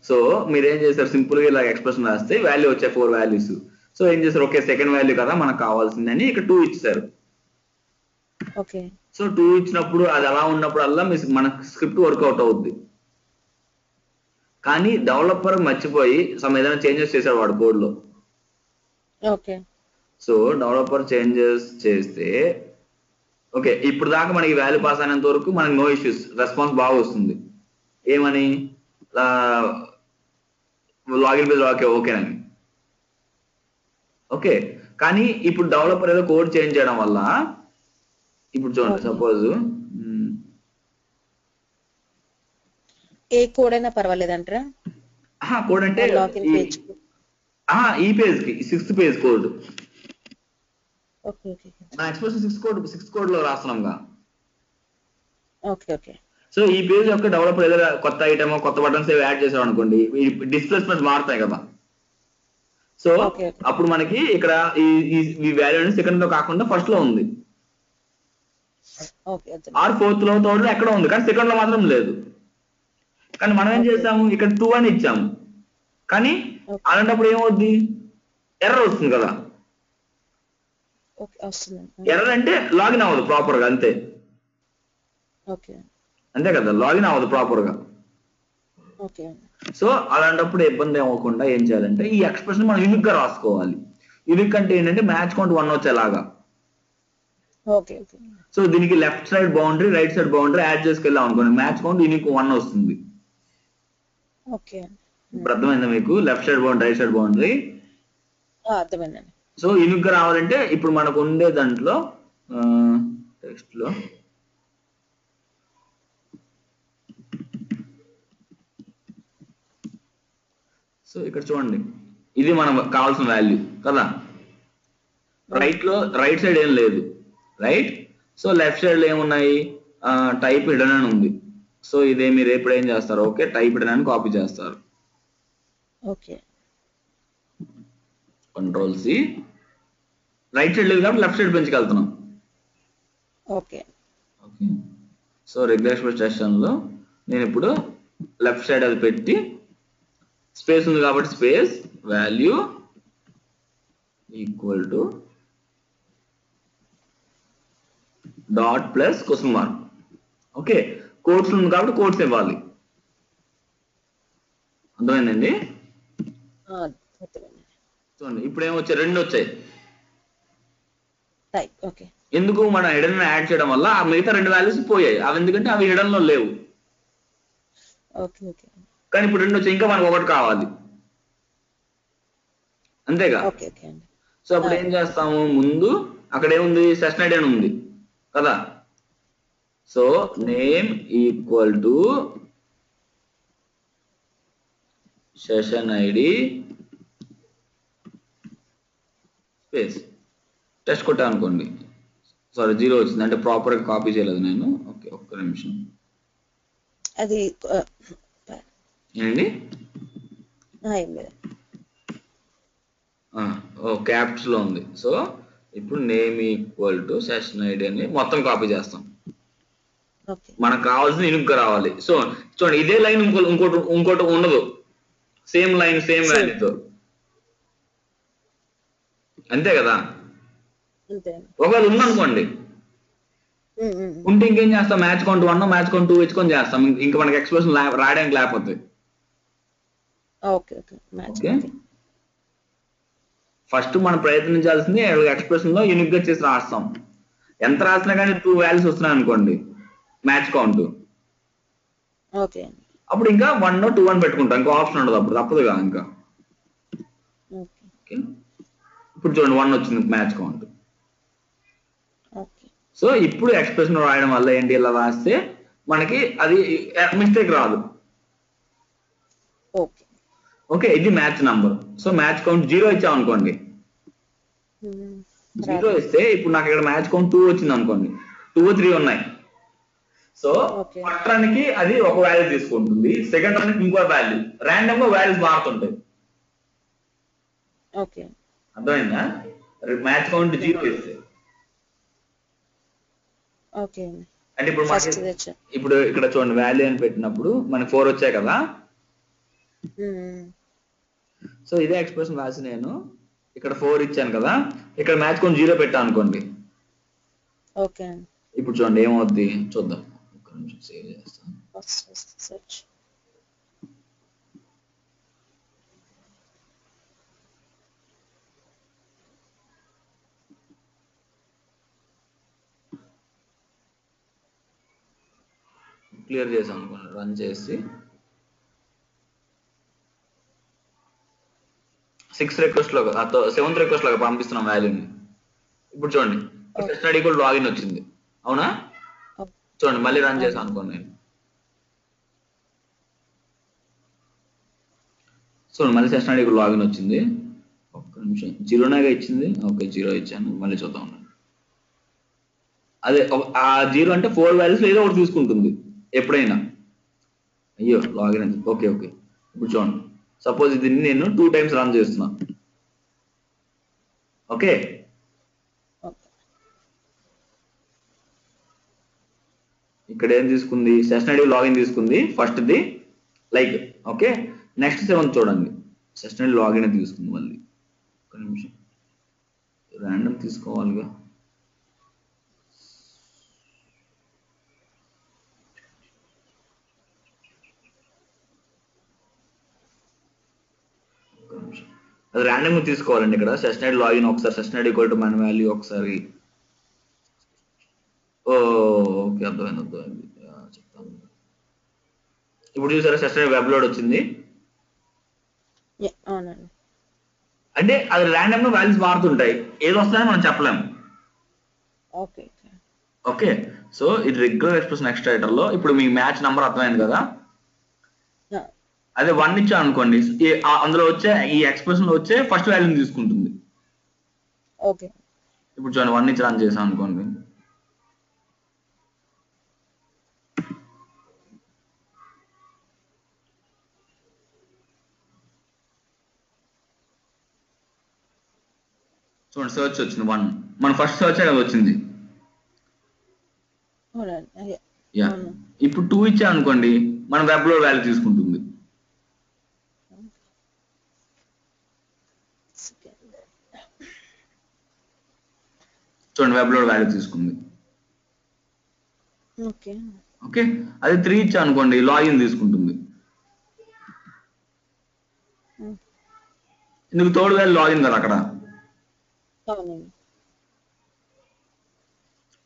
సో మీరు ఏం చేస్తారు, సింపుల్ గా ఇలా ఎక్స్ప్రెషన్ రాస్తే వాల్యూ వచ్చాయి 4 వాల్యూస్. సో ఏం చేస్తారు, ఓకే సెకండ్ వాల్యూ కదా మనకు కావాల్సిందని ఇక్కడ 2 ఇచ్చారు. ఓకే సో 2 ఇచ్చినప్పుడు అది అలా ఉన్నప్పుడల్లా మన స్క్రిప్ట్ వర్కౌట్ అవుద్ది. కానీ డెవలపర్ మర్చిపోయి ఏదైనా చేంజెస్ చేశాడు వాడు కోడ్ లో. ఓకే సో డెవలపర్ చేంజెస్ చేస్తే ఓకే ఇప్పుడు దాకా మనకి వాల్యూ పాస్ అయినంత వరకు మనకి నో ఇష్యూస్, రెస్పాన్స్ బాగా వస్తుంది. ఏమని లాగిన్ పేజ్ ఓకేనని. ఓకే, కానీ ఇప్పుడు డెవలపర్ ఏదో కోడ్ చేంజ్ చేయడం వల్ల ఇప్పుడు చూడండి సపోజ్ ఏ కోడ్ అయినా పర్వాలేదంటారా? కోడ్ అంటే లాగిన్ పేజ్ ఈ పేజ్ కి 6th page code. Okay okay నా ఎక్స్ప్రెషన్ 6th కోడ్ లో రాస్తున్నాంగా. ఓకే ఓకే సో ఈ పేజ్ యొక్క డెవలపర్ ఏదో కొత్త ఐటమ్ కొత్త బటన్స్ ఏవి యాడ్ చేసాం అనుకోండి, డిస్ప్లేస్మెంట్స్ మారుతాయి కదా. సో అప్పుడు మనకి ఇక్కడ ఈ వాల్యూ సెకండ్ లో కాకుండా ఫస్ట్ లో ఉంది, ఆర్ 4th లో 3rd లో ఎక్కడ ఉంది, కానీ సెకండ్ లో మాత్రం లేదు. కానీ మనం ఏం చేసాము, ఇక్కడ 2 అని ఇచ్చాము, కానీ అలాంటప్పుడు ఏమవుద్ది, ఎర్రర్ వస్తుంది కదా. ఎర్రర్ అంటే లాగిన్ అవ్వదు ప్రాపర్ గా, అంతే అంతే కదా, లాగిన్ అవ్వదు ప్రాపర్ గా. సో అలాంటప్పుడు ఇబ్బంది అవ్వకుండా ఏం చేయాలంటే ఈ ఎక్స్ప్రెషన్ మనం యూనిక్ గా రాసుకోవాలి. యూనిక్ అంటే ఏంటంటే మ్యాచ్ కౌంట్ 1 వచ్చేలాగా. సో దీనికి left side boundary right side boundary add చేసుకెళ్ళాం అనుకోండి, మ్యాచ్ కౌంట్ యూనిక్ 1 వస్తుంది. ఇప్పుడు అర్థమైందా మీకు, left side boundary right side boundary. So unique గా రావాలంటే ఇప్పుడు మనకు ఉండే దాంట్లో టెక్స్ట్ లో సో ఇక్కడ చూడండి ఇది మనం కావాల్సిన వాల్యూ కదా. రైట్ సైడ్ ఏం లేదు, రైట్. సో లెఫ్ట్ సైడ్ లో ఏమున్నాయి, టైప్ హిడెన్ అని ఉంది. సో ఇదే మీరు ఎప్పుడు ఏం చేస్తారు, ఓకే టైప్ హిడెన్ అని కాపీ చేస్తారు. Ctrl+C, రైట్ సైడ్ లేదు కాబట్టి లెఫ్ట్ సైడ్ పెంచుకెళ్తున్నాం. ఓకే సో రెగ్యులర్ ఎక్స్ప్రెషన్ లో నేను ఇప్పుడు లెఫ్ట్ సైడ్ అది పెట్టి స్పేస్ ఉంది కాబట్టి space value equal to dot plus question mark. Okay, codes ఉంది కాబట్టి కోడ్స్ ఇవ్వాలి. అర్థమైందండి? చూడండి ఇప్పుడు ఏమొచ్చాయి, 2 వచ్చాయి. ఎందుకు, మన హిడెన్ యాడ్ చేయడం వల్ల ఆ మిగతా 2 వాల్యూస్ పోయాయి. అవి ఎందుకంటే అవి హిడెన్ లో లేవు. కానీ ఇప్పుడు 2 వచ్చాయి, ఇంకా మనకు 1 కావాలి, అంతేగా. సో అప్పుడు ఏం చేస్తాము, ముందు అక్కడ ఏముంది, సెషన్ ఐడి అని ఉంది కదా. So name equal to session ID space test కొట్టా అనుకోండి, సారీ 0 వచ్చింది, అంటే ప్రాపర్ గా కాపీ చేయలేదు నేను. ఓకే ఒక్క నిమిషం, అది ఏంటి క్యాప్స్ లో ఉంది. సో ఇప్పుడు name equal to session ID అని మొత్తం కాపీ చేస్తాం. మనకు కావాల్సిన యూనిక్ రావాలి. సో చూడండి ఇదే లైన్ ఇంకోటి ఉండదు, సేమ్ లైన్ సేమ్ వాల్యూతో, అంతే కదా. ఒకవేళ ఉందనుకోండి, ఉంటే ఇంకేం చేస్తాం, మ్యాచ్ కౌంట్ 1 మ్యాచ్ కౌంట్ 2 ఇచ్చుకొని చేస్తాం, ఇంకా మనకి ఎక్స్ప్రెషన్ రాయడానికి లేకపోతే. ఫస్ట్ మనం ప్రయత్నించాల్సింది ఎక్స్ప్రెషన్ లో యూనిక్ గా చేసి రాస్తాం. ఎంత రాసినా కానీ 2 వాల్యూస్ వస్తున్నాయి అనుకోండి మ్యాచ్ కౌంట్, అప్పుడు ఇంకా 1 2 అని పెట్టుకుంటాం, ఇంకా ఆప్షన్ ఉండదు, అప్పుడు తప్పదుగా ఇంకా. ఇప్పుడు చూడండి 1 వచ్చింది మ్యాచ్ కౌంట్. సో ఇప్పుడు ఎక్స్ప్రెషన్ రాయడం వల్ల ఏంటి, ఇలా రాస్తే మనకి అది మిస్టేక్ రాదు. ఓకే ఇది match number. So match count 0 ఇచ్చాం అనుకోండి, జీరో ఇస్తే ఇప్పుడు నాకు ఇక్కడ మ్యాచ్ కౌంట్ 2 వచ్చింది అనుకోండి, 2 3 ఉన్నాయి. సో ఫస్ట్ రన్ కి అది ఒక వాల్యూ తీసుకుంటుంది, సెకండ్ రన్ కి ఇంకో వాల్యూ, ర్యాండమ్ గా వాల్యూస్ మారుతుంటాయి. అర్థమైందా? మ్యాచ్ కౌంట్ 0 ఇస్తే అంటే ఇప్పుడు ఇక్కడ చూడండి వాల్యూ అని పెట్టినప్పుడు మనకి 4 వచ్చాయి కదా. సో ఇదే ఎక్స్ప్రెషన్ రాసి నేను ఇక్కడ 4 ఇచ్చాను కదా, ఇక్కడ మ్యాచ్ కౌంట్ 0 పెట్టాను అనుకోండి. ఇప్పుడు చూడండి ఏమవుద్ది చూద్దాం. ఒక్క నిమిషం సేవ్ చేస్తాను. క్లియర్ చేసాం అనుకోండి, రన్ చేసి 6th రిక్వెస్ట్ లాగా 7th రిక్వెస్ట్ లాగా పంపిస్తున్నాం వాల్యూని. ఇప్పుడు చూడండి స్టడీ కూడా లాగిన్ వచ్చింది, అవునా? చూడండి మళ్ళీ రన్ చేసాను అనుకోండి నేను. చూడండి మళ్ళీ సెషన్ ఐడి కూడా లాగిన్ వచ్చింది. ఒక్క నిమిషం, 0 ఇచ్చింది. ఓకే 0 ఇచ్చాను, మళ్ళీ చూద్దాం. అదే ఆ 0 అంటే 4 వాల్యూస్ ఏదో ఒకటి తీసుకుంటుంది ఎప్పుడైనా. అయ్యో లాగిన్ అయింది. ఓకే ఓకే ఇప్పుడు చూడండి, సపోజ్ దీన్ని నేను 2 టైమ్స్ రన్ చేస్తున్నా. ఓకే ఇక్కడ ఏం తీసుకుంది, సెషన్ ఐడి లాగిన్ తీసుకుంది ఫస్ట్ది లైక్. ఓకే నెక్స్ట్ 7 చూడండి, సెషన్ ఐడి లాగిన్ అని తీసుకుంది. మళ్ళీ ఒక నిమిషం ర్యాండమ్ తీసుకోవాలిగా. అది ర్యాండమ్ గా తీసుకోవాలండి. ఇక్కడ సెషన్ ఐడి లాగిన్ ఒకసారి, సెషన్ ఐడి ఈక్వల్ టు మన వాల్యూ ఒకసారి. ఓకే అర్థమైంది చెప్తాను. ఇప్పుడు చూసారా సెషన్ ఐడి వెబ్ లోడ్ వచ్చింది. అంటే అది ర్యాండమ్ గా వాల్యూస్ మారుతుంటాయి, ఏది వస్తాయని మనం చెప్పలేము. ఓకే సో ఇది రెగ్యులర్ ఎక్స్ప్రెషన్ ఎక్స్ట్రాక్టర్ లో. ఇప్పుడు మీ మ్యాచ్ నంబర్ అర్థమైంది కదా. అదే 1 ఇచ్చా అనుకోండి, అందులో వచ్చే ఈ ఎక్స్ప్రెషన్ లో వచ్చే ఫస్ట్ వాల్యూని తీసుకుంటుంది. ఇప్పుడు చూడండి 1 ఇచ్చి రన్ చేసాం అనుకోండి. చూడండి సర్చ్ వచ్చింది 1. మన ఫస్ట్ సర్చ్ కదా వచ్చింది. ఇప్పుడు 2 ఇచ్చా అనుకోండి, మన వెబ్ లో వాల్యూ తీసుకుంటుంది. చూడండి వెబ్ లో వాల్యూ తీసుకుంది. ఓకే అది 3 ఇచ్చా అనుకోండి, లాగిన్ తీసుకుంటుంది. ఎందుకు థర్డ్ వాల్యూ లాగిన్ కదా అక్కడ.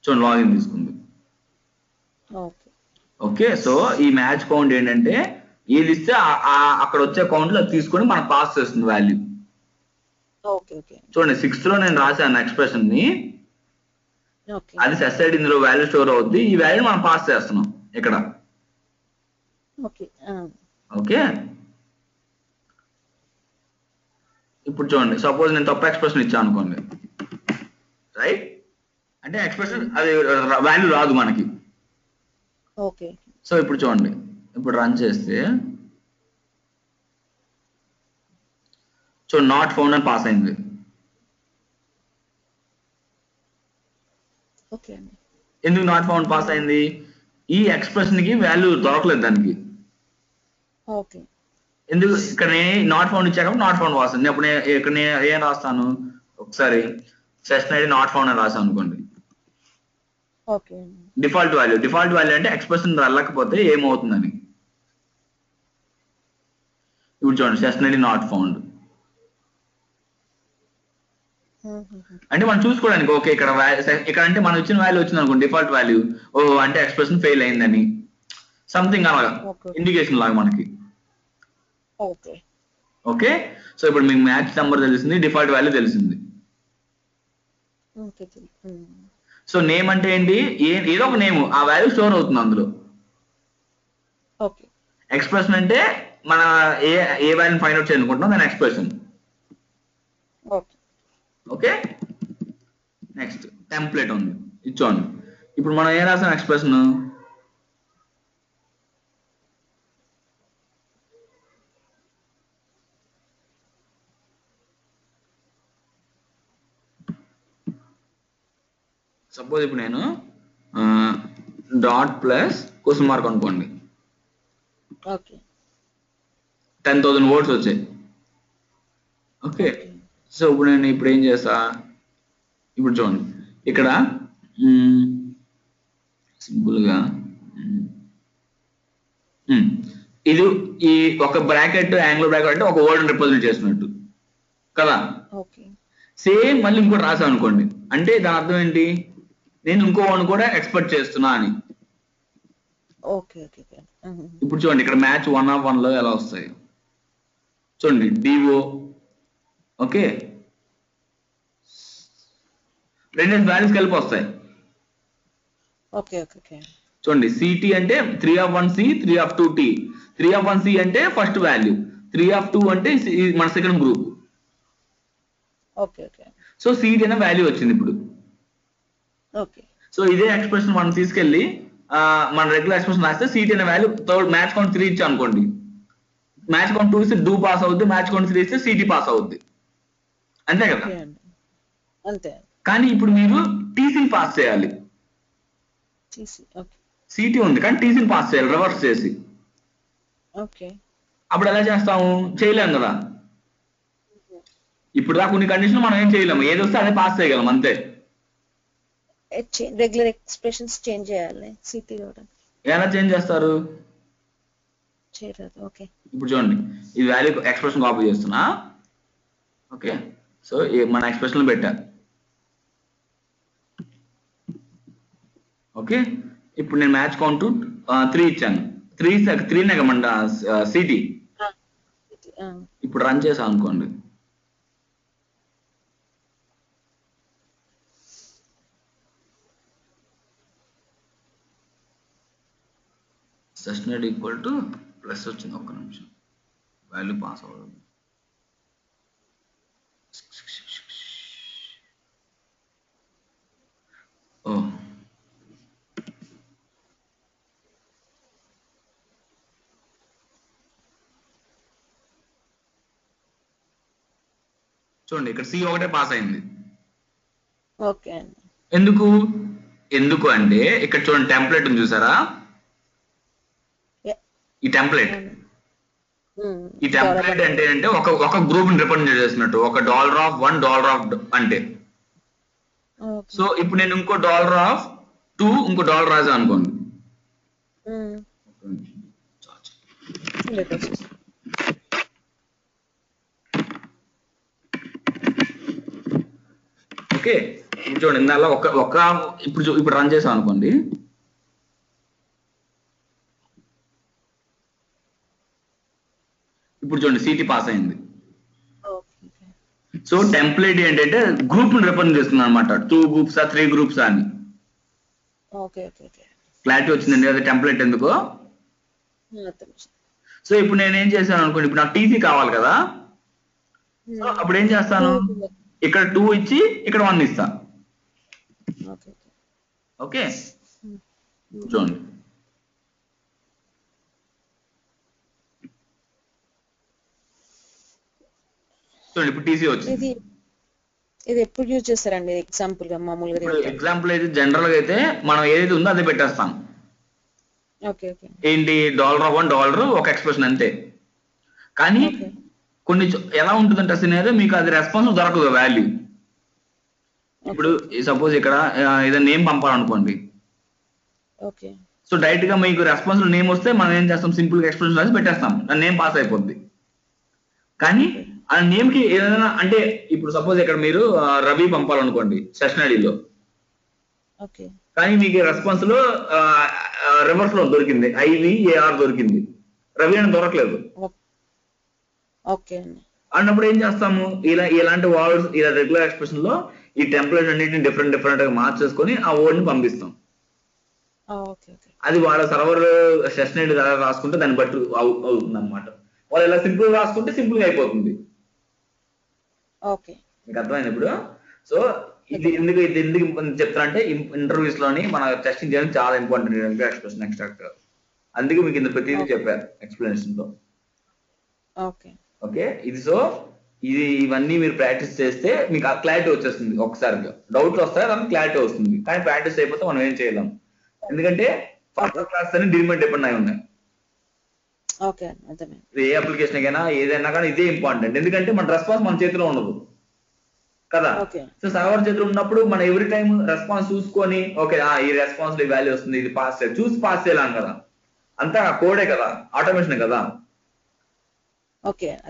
చూడండి లాగిన్ తీసుకుంది. ఓకే సో ఈ మ్యాచ్ కౌంట్ ఏంటంటే ఏది ఇస్తే అక్కడ వచ్చే కౌంట్ లో తీసుకొని మనకు పాస్ చేస్తుంది వాల్యూ. చూడండి 6th లో నేను రాశాను ఎక్స్ప్రెషన్ ని, అది సెస్ ఐడి ఇందులో వాల్యూ స్టోర్ అవుద్ది, ఈ వాల్యూ మనం పాస్ చేస్తున్నాం ఇక్కడ. ఓకే ఇప్పుడు చూడండి సపోజ్ నేను తప్పు ఎక్స్ప్రెషన్ ఇచ్చాను అనుకోండి, రైట్? అంటే ఎక్స్ప్రెషన్ అది వాల్యూ రాదు మనకి. సో ఇప్పుడు చూడండి, ఇప్పుడు రన్ చేస్తే చూడండి నాట్ ఫౌండ్ అని పాస్ అయింది. ఎందుకు నాట్ ఫౌండ్ పాస్ అయింది? ఈ ఎక్స్ప్రెషన్ కి వాల్యూ దొరకలేదు దానికి. ఎందుకు ఇక్కడ నాట్ ఫౌండ్ ఇచ్చా కాబట్టి నాట్ ఫౌండ్ పాస్ అయింది. అప్పుడు ఇక్కడ ఏం రాస్తాను, ఒకసారి సెషన్ ఐడి నాట్ ఫౌండ్ అని రాసాను అనుకోండి. డిఫాల్ట్ వాల్యూ అంటే ఎక్స్ప్రెషన్ వెళ్ళకపోతే ఏమవుతుందని. ఇప్పుడు చూడండి సెషన్ ఐడి నాట్ ఫౌండ్ అంటే మనం చూసుకోవడానికి. ఓకే ఇక్కడ అంటే మనం ఇచ్చిన వాల్యూ వచ్చింది అనుకోండి, డిఫాల్ట్ వాల్యూ, అంటే ఎక్స్ప్రెషన్ ఫెయిల్ అయిందని సంథింగ్ అలాగా ఇండికేషన్ లాగా మనకి. ఓకే సో ఇప్పుడు మీకు మ్యాచ్ నెంబర్ తెలిసింది, డిఫాల్ట్ వాల్యూ తెలిసింది. సో నేమ్ అంటే ఏంటి, ఏదో ఒక నేమ్, ఆ వాల్యూ స్టోర్ అవుతుంది అందులో. ఎక్స్ప్రెషన్ అంటే మన ఏ వాల్యూని ఫైండ్ అవుట్ చేయాలనుకుంటున్నాం దాని ఎక్స్ప్రెషన్. ఓకే నెక్స్ట్ టెంప్లెట్ ఉంది ఇచ్చోండి. ఇప్పుడు మనం ఏం రాసాం ఎక్స్ప్రెషన్, సపోజ్ ఇప్పుడు నేను డాట్ ప్లస్ క్వశ్చన్ మార్క్ అనుకోండి, 10,000 వర్డ్స్ వచ్చాయి. ఓకే, సో ఇప్పుడు నేను ఏం చేస్తా, ఇప్పుడు చూడండి ఇక్కడ సింపుల్గా ఇది ఈ ఒక బ్రాకెట్ యాంగ్లో బ్రాకెట్ అంటే ఒక వర్డ్ రిప్రజెంట్ చేస్తున్నట్టు కదా. సేమ్ మళ్ళీ ఇంకోటి రాసాను అనుకోండి, అంటే దాని అర్థం ఏంటి, నేను ఇంకో వన్ కూడా ఎక్స్పెక్ట్ చేస్తున్నా అని. ఇప్పుడు చూడండి ఇక్కడ మ్యాచ్ 1/1 లో ఎలా వస్తాయి చూడండి, డిఓ. ఓకే, రెండు వాల్యూస్ కలిపి వస్తాయి. చూడండి సిటీ అంటే 3/1C 3/2T, 3/1C అంటే ఫస్ట్ వాల్యూ, 3/2 అంటే మన సెకండ్ గ్రూప్. సో సిటీ అనే వాల్యూ వచ్చింది ఇప్పుడు. సో ఇదే ఎక్స్ప్రెషన్ మనం తీసుకెళ్ళి మన రెగ్యులర్ ఎక్స్ప్రెషన్ రాస్తే సిటీ అనే వాల్యూ థర్డ్ మ్యాచ్ కౌంట్ 3 ఇచ్చా అనుకోండి, మ్యాచ్ కౌంట్ 2 ఇస్తే డూ పాస్ అవుద్ది, మ్యాచ్ కౌంట్ 3 ఇస్తే సిటీ పాస్ అవుద్ది, అంతే కదా. కానీ ఇప్పుడు మీరు టీసీని పాస్ చేయాలి, సిటీ ఉంది కానీ టీసీని పాస్ చేయాలి రివర్స్ చేసి. అప్పుడు ఎలా చేస్తాము, చేయలేము కదా. ఇప్పుడు దాకా కొన్ని కండిషన్ మనం ఏం చేయలేము, ఏది వస్తే అదే పాస్ చేయగలం అంతే. రెగ్యులర్ ఎక్స్ప్రెషన్స్ చేంజ్ చేయాలి, సిటీ ఎలా చేంజ్ చేస్తారు, ఇప్పుడు చూడండి ఈ వాల్యూ ఎక్స్ప్రెషన్ కాపీ చేస్తున్నా. ఓకే, సో మన ఎక్స్ప్రెషన్ పెట్టా. ఓకే, ఇప్పుడు నేను మ్యాచ్ కౌంట్ 3 ఇచ్చాను, 3 కమంట సిటీ. ఇప్పుడు రన్ చేసాను అనుకోండి, సెషన్ ఈక్వల్ టు ప్లస్ వచ్చింది, ఒక్క నిమిషం వాల్యూ పాస్ అవ్వదు. ఓ చూడండి ఇక్కడ సి ఒకటే పాస్ అయింది. ఎందుకు అంటే ఇక్కడ చూడండి టెంప్లెట్ ఉంది చూసారా, ఈ టెంప్లెట్ అంటే ఒక గ్రూప్ ని రిప్రజెంట్ చేసినట్టు, ఒక $1 $1 అంటే. సో ఇప్పుడు నేను ఇంకో $2 ఇంకో $1 రాజా అనుకోండి, ఓకే. ఇప్పుడు చూడండి ఇందాల ఇప్పుడు రన్ చేసాం అనుకోండి, ఇప్పుడు చూడండి సిటీ పాస్ అయింది. సో టెంప్లెట్ ఏంటంటే గ్రూప్ ని రిప్రజెంట్ చేస్తుంది అనమాట, 2 గ్రూప్స్ 3 గ్రూప్స్ అని. క్లారిటీ వచ్చిందండి అది టెంప్లెట్ ఎందుకో. సో ఇప్పుడు నేను ఏం చేశాను అనుకోండి, ఇప్పుడు నాకు టీసీ కావాలి కదా, సో అప్పుడు ఏం చేస్తాను, ఇక్కడ 2 ఇచ్చి ఇక్కడ 1 ఇస్తా. ఓకే, చూడండి ఇప్పుడు టీసీ వచ్చింది. ఇది ఎప్పుడు యూజ్ చేస్తారండి ఎగ్జాంపుల్ గా, మామూలుగా ఎగ్జాంపుల్ అయితే జనరల్ గా అయితే మనం ఏదైతే ఉందో అదే పెట్టేస్తాం. ఏంటి $1 ఒక ఎక్స్ప్రెషన్ అంతే. కానీ కొన్ని ఎలా ఉంటుందంటే అసలు మీకు అది రెస్పాన్స్ దొరకదు వాల్యూ. ఇప్పుడు సపోజ్ ఇక్కడ ఏదైనా నేమ్ పంపాలనుకోండి, సో డైరెక్ట్ గా మీకు రెస్పాన్స్ లో నేమ్ వస్తే మనం ఏం చేస్తాం, సింపుల్ గా ఎక్స్ప్రెషన్ రాసి పెట్టేస్తాం, నేమ్ పాస్ అయిపోద్ది. కానీ ఆ నేమ్ కి ఏదైనా అంటే ఇప్పుడు సపోజ్ ఇక్కడ మీరు రవి పంపాలనుకోండి సెషన్ ఐడిలో, కానీ మీకు రెస్పాన్స్ లో రివర్స్ లో దొరికింది, IVAR దొరికింది, రవి అని దొరకలేదు. అన్నప్పుడు ఏం చేస్తాము, ఇలాంటి వర్డ్స్ ఇలా రెగ్యులర్ ఎక్స్ప్రెషన్ లో ఈ టెంప్లెట్ అన్నింటిని డిఫరెంట్ గా మార్చేసుకొని ఆ వర్డ్ ని పంపిస్తాం. అది వాళ్ళ సర్వర్ సెషన్ ఐడి రాసుకుంటే దాన్ని బట్టి అవుతుంది అనమాట. వాళ్ళు ఇలా సింపుల్ రాసుకుంటే సింపుల్ గా అయిపోతుంది. మీకు అర్థమైంది ఇప్పుడు. సో ఇది ఎందుకు చెప్తానంటే ఇంటర్వ్యూస్ లోని మన టెస్టింగ్ చేయడం చాలా ఇంపార్టెంట్ ఎక్స్ప్రెషన్ ఎక్స్ట్రాక్టర్. అందుకే మీకు ఇంత ప్రతిదీ చెప్పారు ఎక్స్ప్లెనేషన్ తో. ఓకే ఇవన్నీ మీరు ప్రాక్టీస్ చేస్తే మీకు ఆ క్లారిటీ వచ్చేస్తుంది. ఒకసారిగా డౌట్ వస్తాయి, దానికి క్లారిటీ వస్తుంది. కానీ ప్రాక్టీస్ అయిపోతే మనం ఏం చేయలేం. ఎందుకంటే ఫస్ట్ క్లాస్ అని దీని మీద డిపెండ్ అయి ఉన్నాయి. ఏ అప్లికేషన్ అయినా ఏదైనా కానీ ఇదే ఇంపార్టెంట్. ఎందుకంటే మన రెస్పాన్స్ మన చేతిలో ఉండదు కదా. సో సర్వర్ చేతిలో ఉన్నప్పుడు మనం ఎవ్రీ టైం రెస్పాన్స్ చూసుకొని ఓకే ఈ రెస్పాన్స్ ఈ వాల్యూ వస్తుంది, ఇది పాస్ చేయాలి, చూసి పాస్ చేయలేం కదా. అంతా కోడే కదా, ఆటోమేషన్ కదా.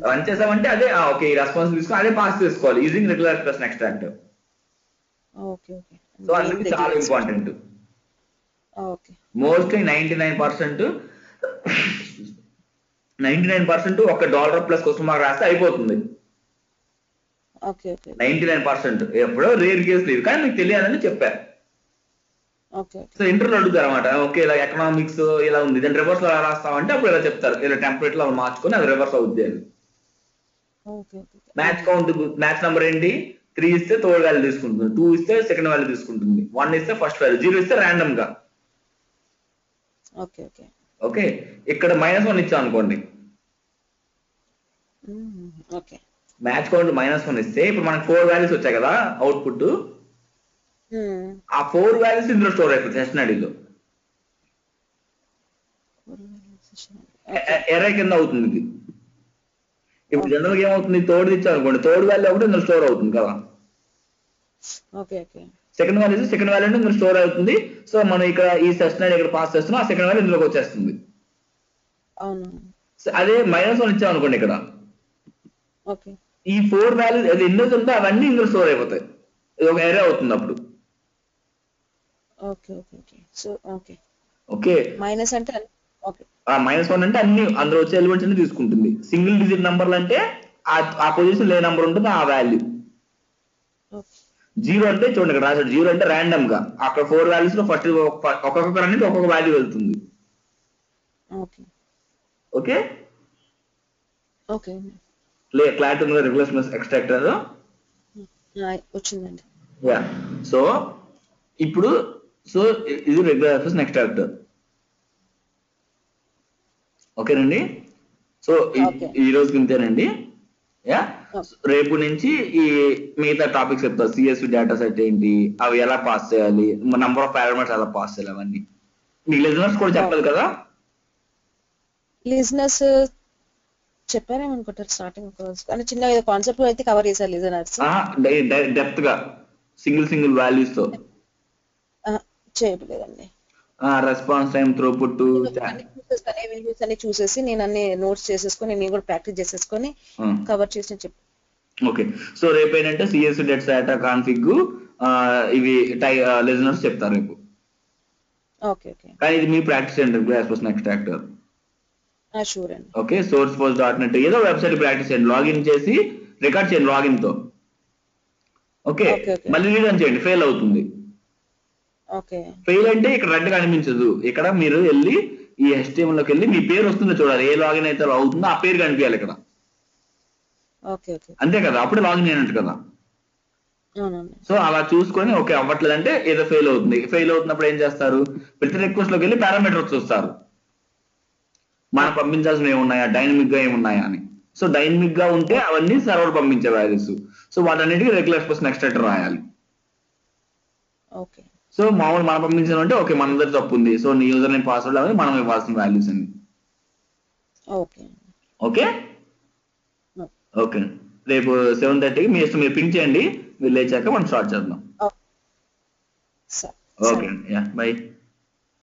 రన్ చేసామంటే అదే ఓకే ఈ రెస్పాన్స్ తీసుకొని అదే పాస్ చేసుకోవాలి using regular expression extractor. So అందుకు చాలా ఇంపార్టెంట్. మోస్ట్లీ 99% ఒక $+ క్వశ్చన్ మార్క్ రాస్తే అయిపోతుంది. 99% ఎప్పుడో రేర్ కేసులు ఇవి, కానీ మీకు తెలియాలని చెప్పారు. సో ఇంటర్వ్యూలో అడుగుతారు అనమాట. ఓకే ఇలా ఎకనామిక్స్ ఇలా ఉంది, దాని రివర్స్ లో రాస్తామంటే అప్పుడు ఇలా చెప్తారు, ఇలా టెంప్లెట్ లో మార్చుకొని అది రివర్స్ అవుద్ది అని. మ్యాచ్ నెంబర్ ఏంటి? 3 ఇస్తే థర్డ్ వాల్యూ తీసుకుంటుంది, 2 ఇస్తే సెకండ్ వాల్యూ తీసుకుంటుంది, 1 ఇస్తే ఫస్ట్ వాల్యూ, 0 ఇస్తే ర్యాండమ్ గా. ఓకే ఇక్కడ -1 ఇచ్చాం అనుకోండి, మ్యాచ్ కౌంట్ -1 ఇస్తే ఇప్పుడు మనకు 4 వాల్యూస్ వచ్చాయి కదా అవుట్పుట్. ఆ 4 వాల్యూస్ ఇందులో స్టోర్ అయిపోతుంది సెషన్ ఐడిలో. ఎర్రై కింద అవుతుంది ఇది. ఇప్పుడు జనరల్ గా ఏమవుతుంది, థర్డ్ ఇచ్చాం అనుకోండి, థర్డ్ వాల్యూ ఒకటి ఇందులో స్టోర్ అవుతుంది కదా. సెకండ్ వాల్యూ ఇందులో స్టోర్ అవుతుంది. సో మనం ఇక్కడ ఈ సెషన్ ఐడి ఇక్కడ పాస్ చేస్తున్నాం, ఆ సెకండ్ వాల్యూ ఇందులోకి వచ్చేస్తుంది. అదే -1 ఇచ్చాం అనుకోండి, ఇక్కడ ఈ 4 వాల్యూస్ అది ఎన్నో ఉందో అవన్నీ ఇందులో స్టోర్ అయిపోతాయి. ఇది ఒక ఎర్రర్ అవుతుంది అప్పుడు. ఓకే -1 అంటే అన్ని అందులో వచ్చే ఎలిమెంట్స్ అన్ని తీసుకుంటుంది. సింగిల్ డిజిట్ నంబర్లు అంటే ఆ పొజిషన్ ఏ నంబర్ ఉంటుంది ఆ వాల్యూ. 0 అంటే చూడండి ఇక్కడ రాశాడు, 0 అంటే ర్యాండమ్ గా అక్కడ 4 వాల్యూస్ లో ఫస్ట్ ఒక్కొక్క అనేది ఒక్కొక్క వాల్యూ వెళ్తుంది. ఓకే క్లారిటీ ఉంది రెగ్యులర్ ఎక్స్ట్రాక్టర్ వచ్చిందండి. సో ఇప్పుడు ఇది రెగ్యులర్ ఎక్స్ప్రెషన్ ఎక్స్ట్రాక్టర్. ఓకేనండి. సో ఈ రోజు ఇంతేనండి. రేపు నుంచి ఈ మిగతా టాపిక్స్ చెప్తారు. CSV డేటా సెట్ ఏంటి, అవి ఎలా పాస్ చేయాలి, నంబర్ ఆఫ్ పారామీటర్స్ ఎలా పాస్ చేయాలి, అవన్నీ మీ లిజనర్స్ కూడా చెప్పాలి కదా. లిజనర్స్ చెప్పారేమనుకుంటారు స్టార్టింగ్, కానీ చిన్న కాన్సెప్ట్ అయితే కవర్ చేశారు లిజనర్స్. డెప్త్ గా సింగిల్ వాల్యూస్ తో చేయలేదండి. రెస్పాన్స్ టైం, త్రూపుట్, వీడియోస్ అన్ని చూసేసి నేను అన్ని నోట్స్ చేసేసుకొని నేను కూడా ప్రాక్టీస్ చేసేసుకొని కవర్ చేసి చెప్పి. ఓకే సో రేపు ఏంటంటే CSV డేటా కాన్ఫిగ్ ఇవి లిజనర్స్ చెప్తారు రేపు. కానీ ఇది మీ ప్రాక్టీస్ అండి ఎక్స్ప్రెషన్ ఎక్స్ట్రాక్టర్. షూర్ అండి. ఓకే sourceforce.net ఏదో వెబ్సైట్ ప్రాక్టీస్ చేయండి, లాగిన్ చేసి రికార్డ్ చేయండి లాగిన్ తో. ఓకే మళ్ళీ రీడన్ చేయండి, ఫెయిల్ అవుతుంది. ఫెయిల్ అంటే ఇక్కడ రెడ్ కనిపించదు, ఇక్కడ మీరు వెళ్ళి ఈ HTML లోకి వెళ్ళి మీ పేరు వస్తుందో చూడాలి, ఏ లాగిన్ అయితే అవుతుందో ఆ పేరు కనిపించాలి ఇక్కడ. అంతే కదా, అప్పుడే లాగిన్ అయినట్టు కదా. సో అలా చూసుకొని ఓకే అవ్వట్లేదంటే ఏదో ఫెయిల్ అవుతుంది. ఫెయిల్ అవుతున్నప్పుడు ఏం చేస్తారు, ప్రతి రిక్వెస్ట్ లోకి వెళ్ళి పారామీటర్స్ చూస్తారు, మనం పంపించాల్సినవి ఏమున్నాయా, డైనమిక్ గా ఏమున్నాయా అని. సో డైనమిక్ గా ఉంటే అవన్నీ సర్వర్ పంపించే వాల్యూస్. సో వాటన్నిటికీ రెగ్యులర్ ఎక్స్ప్రెషన్ ఎక్స్ట్రాక్టర్ రాయాలి. సో మామూలు మనం పంపించడం అంటే ఓకే మన దగ్గర తప్పు ఉంది, సో నీ యూజర్ నేమ్ పాస్వర్డ్ అవన్నీ మనం ఇవ్వాల్సిన వాల్యూస్ అన్ని. ఓకే రేపు 7:30కి మీ ఇష్టం, మీరు పింక్ చేయండి, మీరు లేచాక మనం స్టార్ట్ చేద్దాం. Okay by.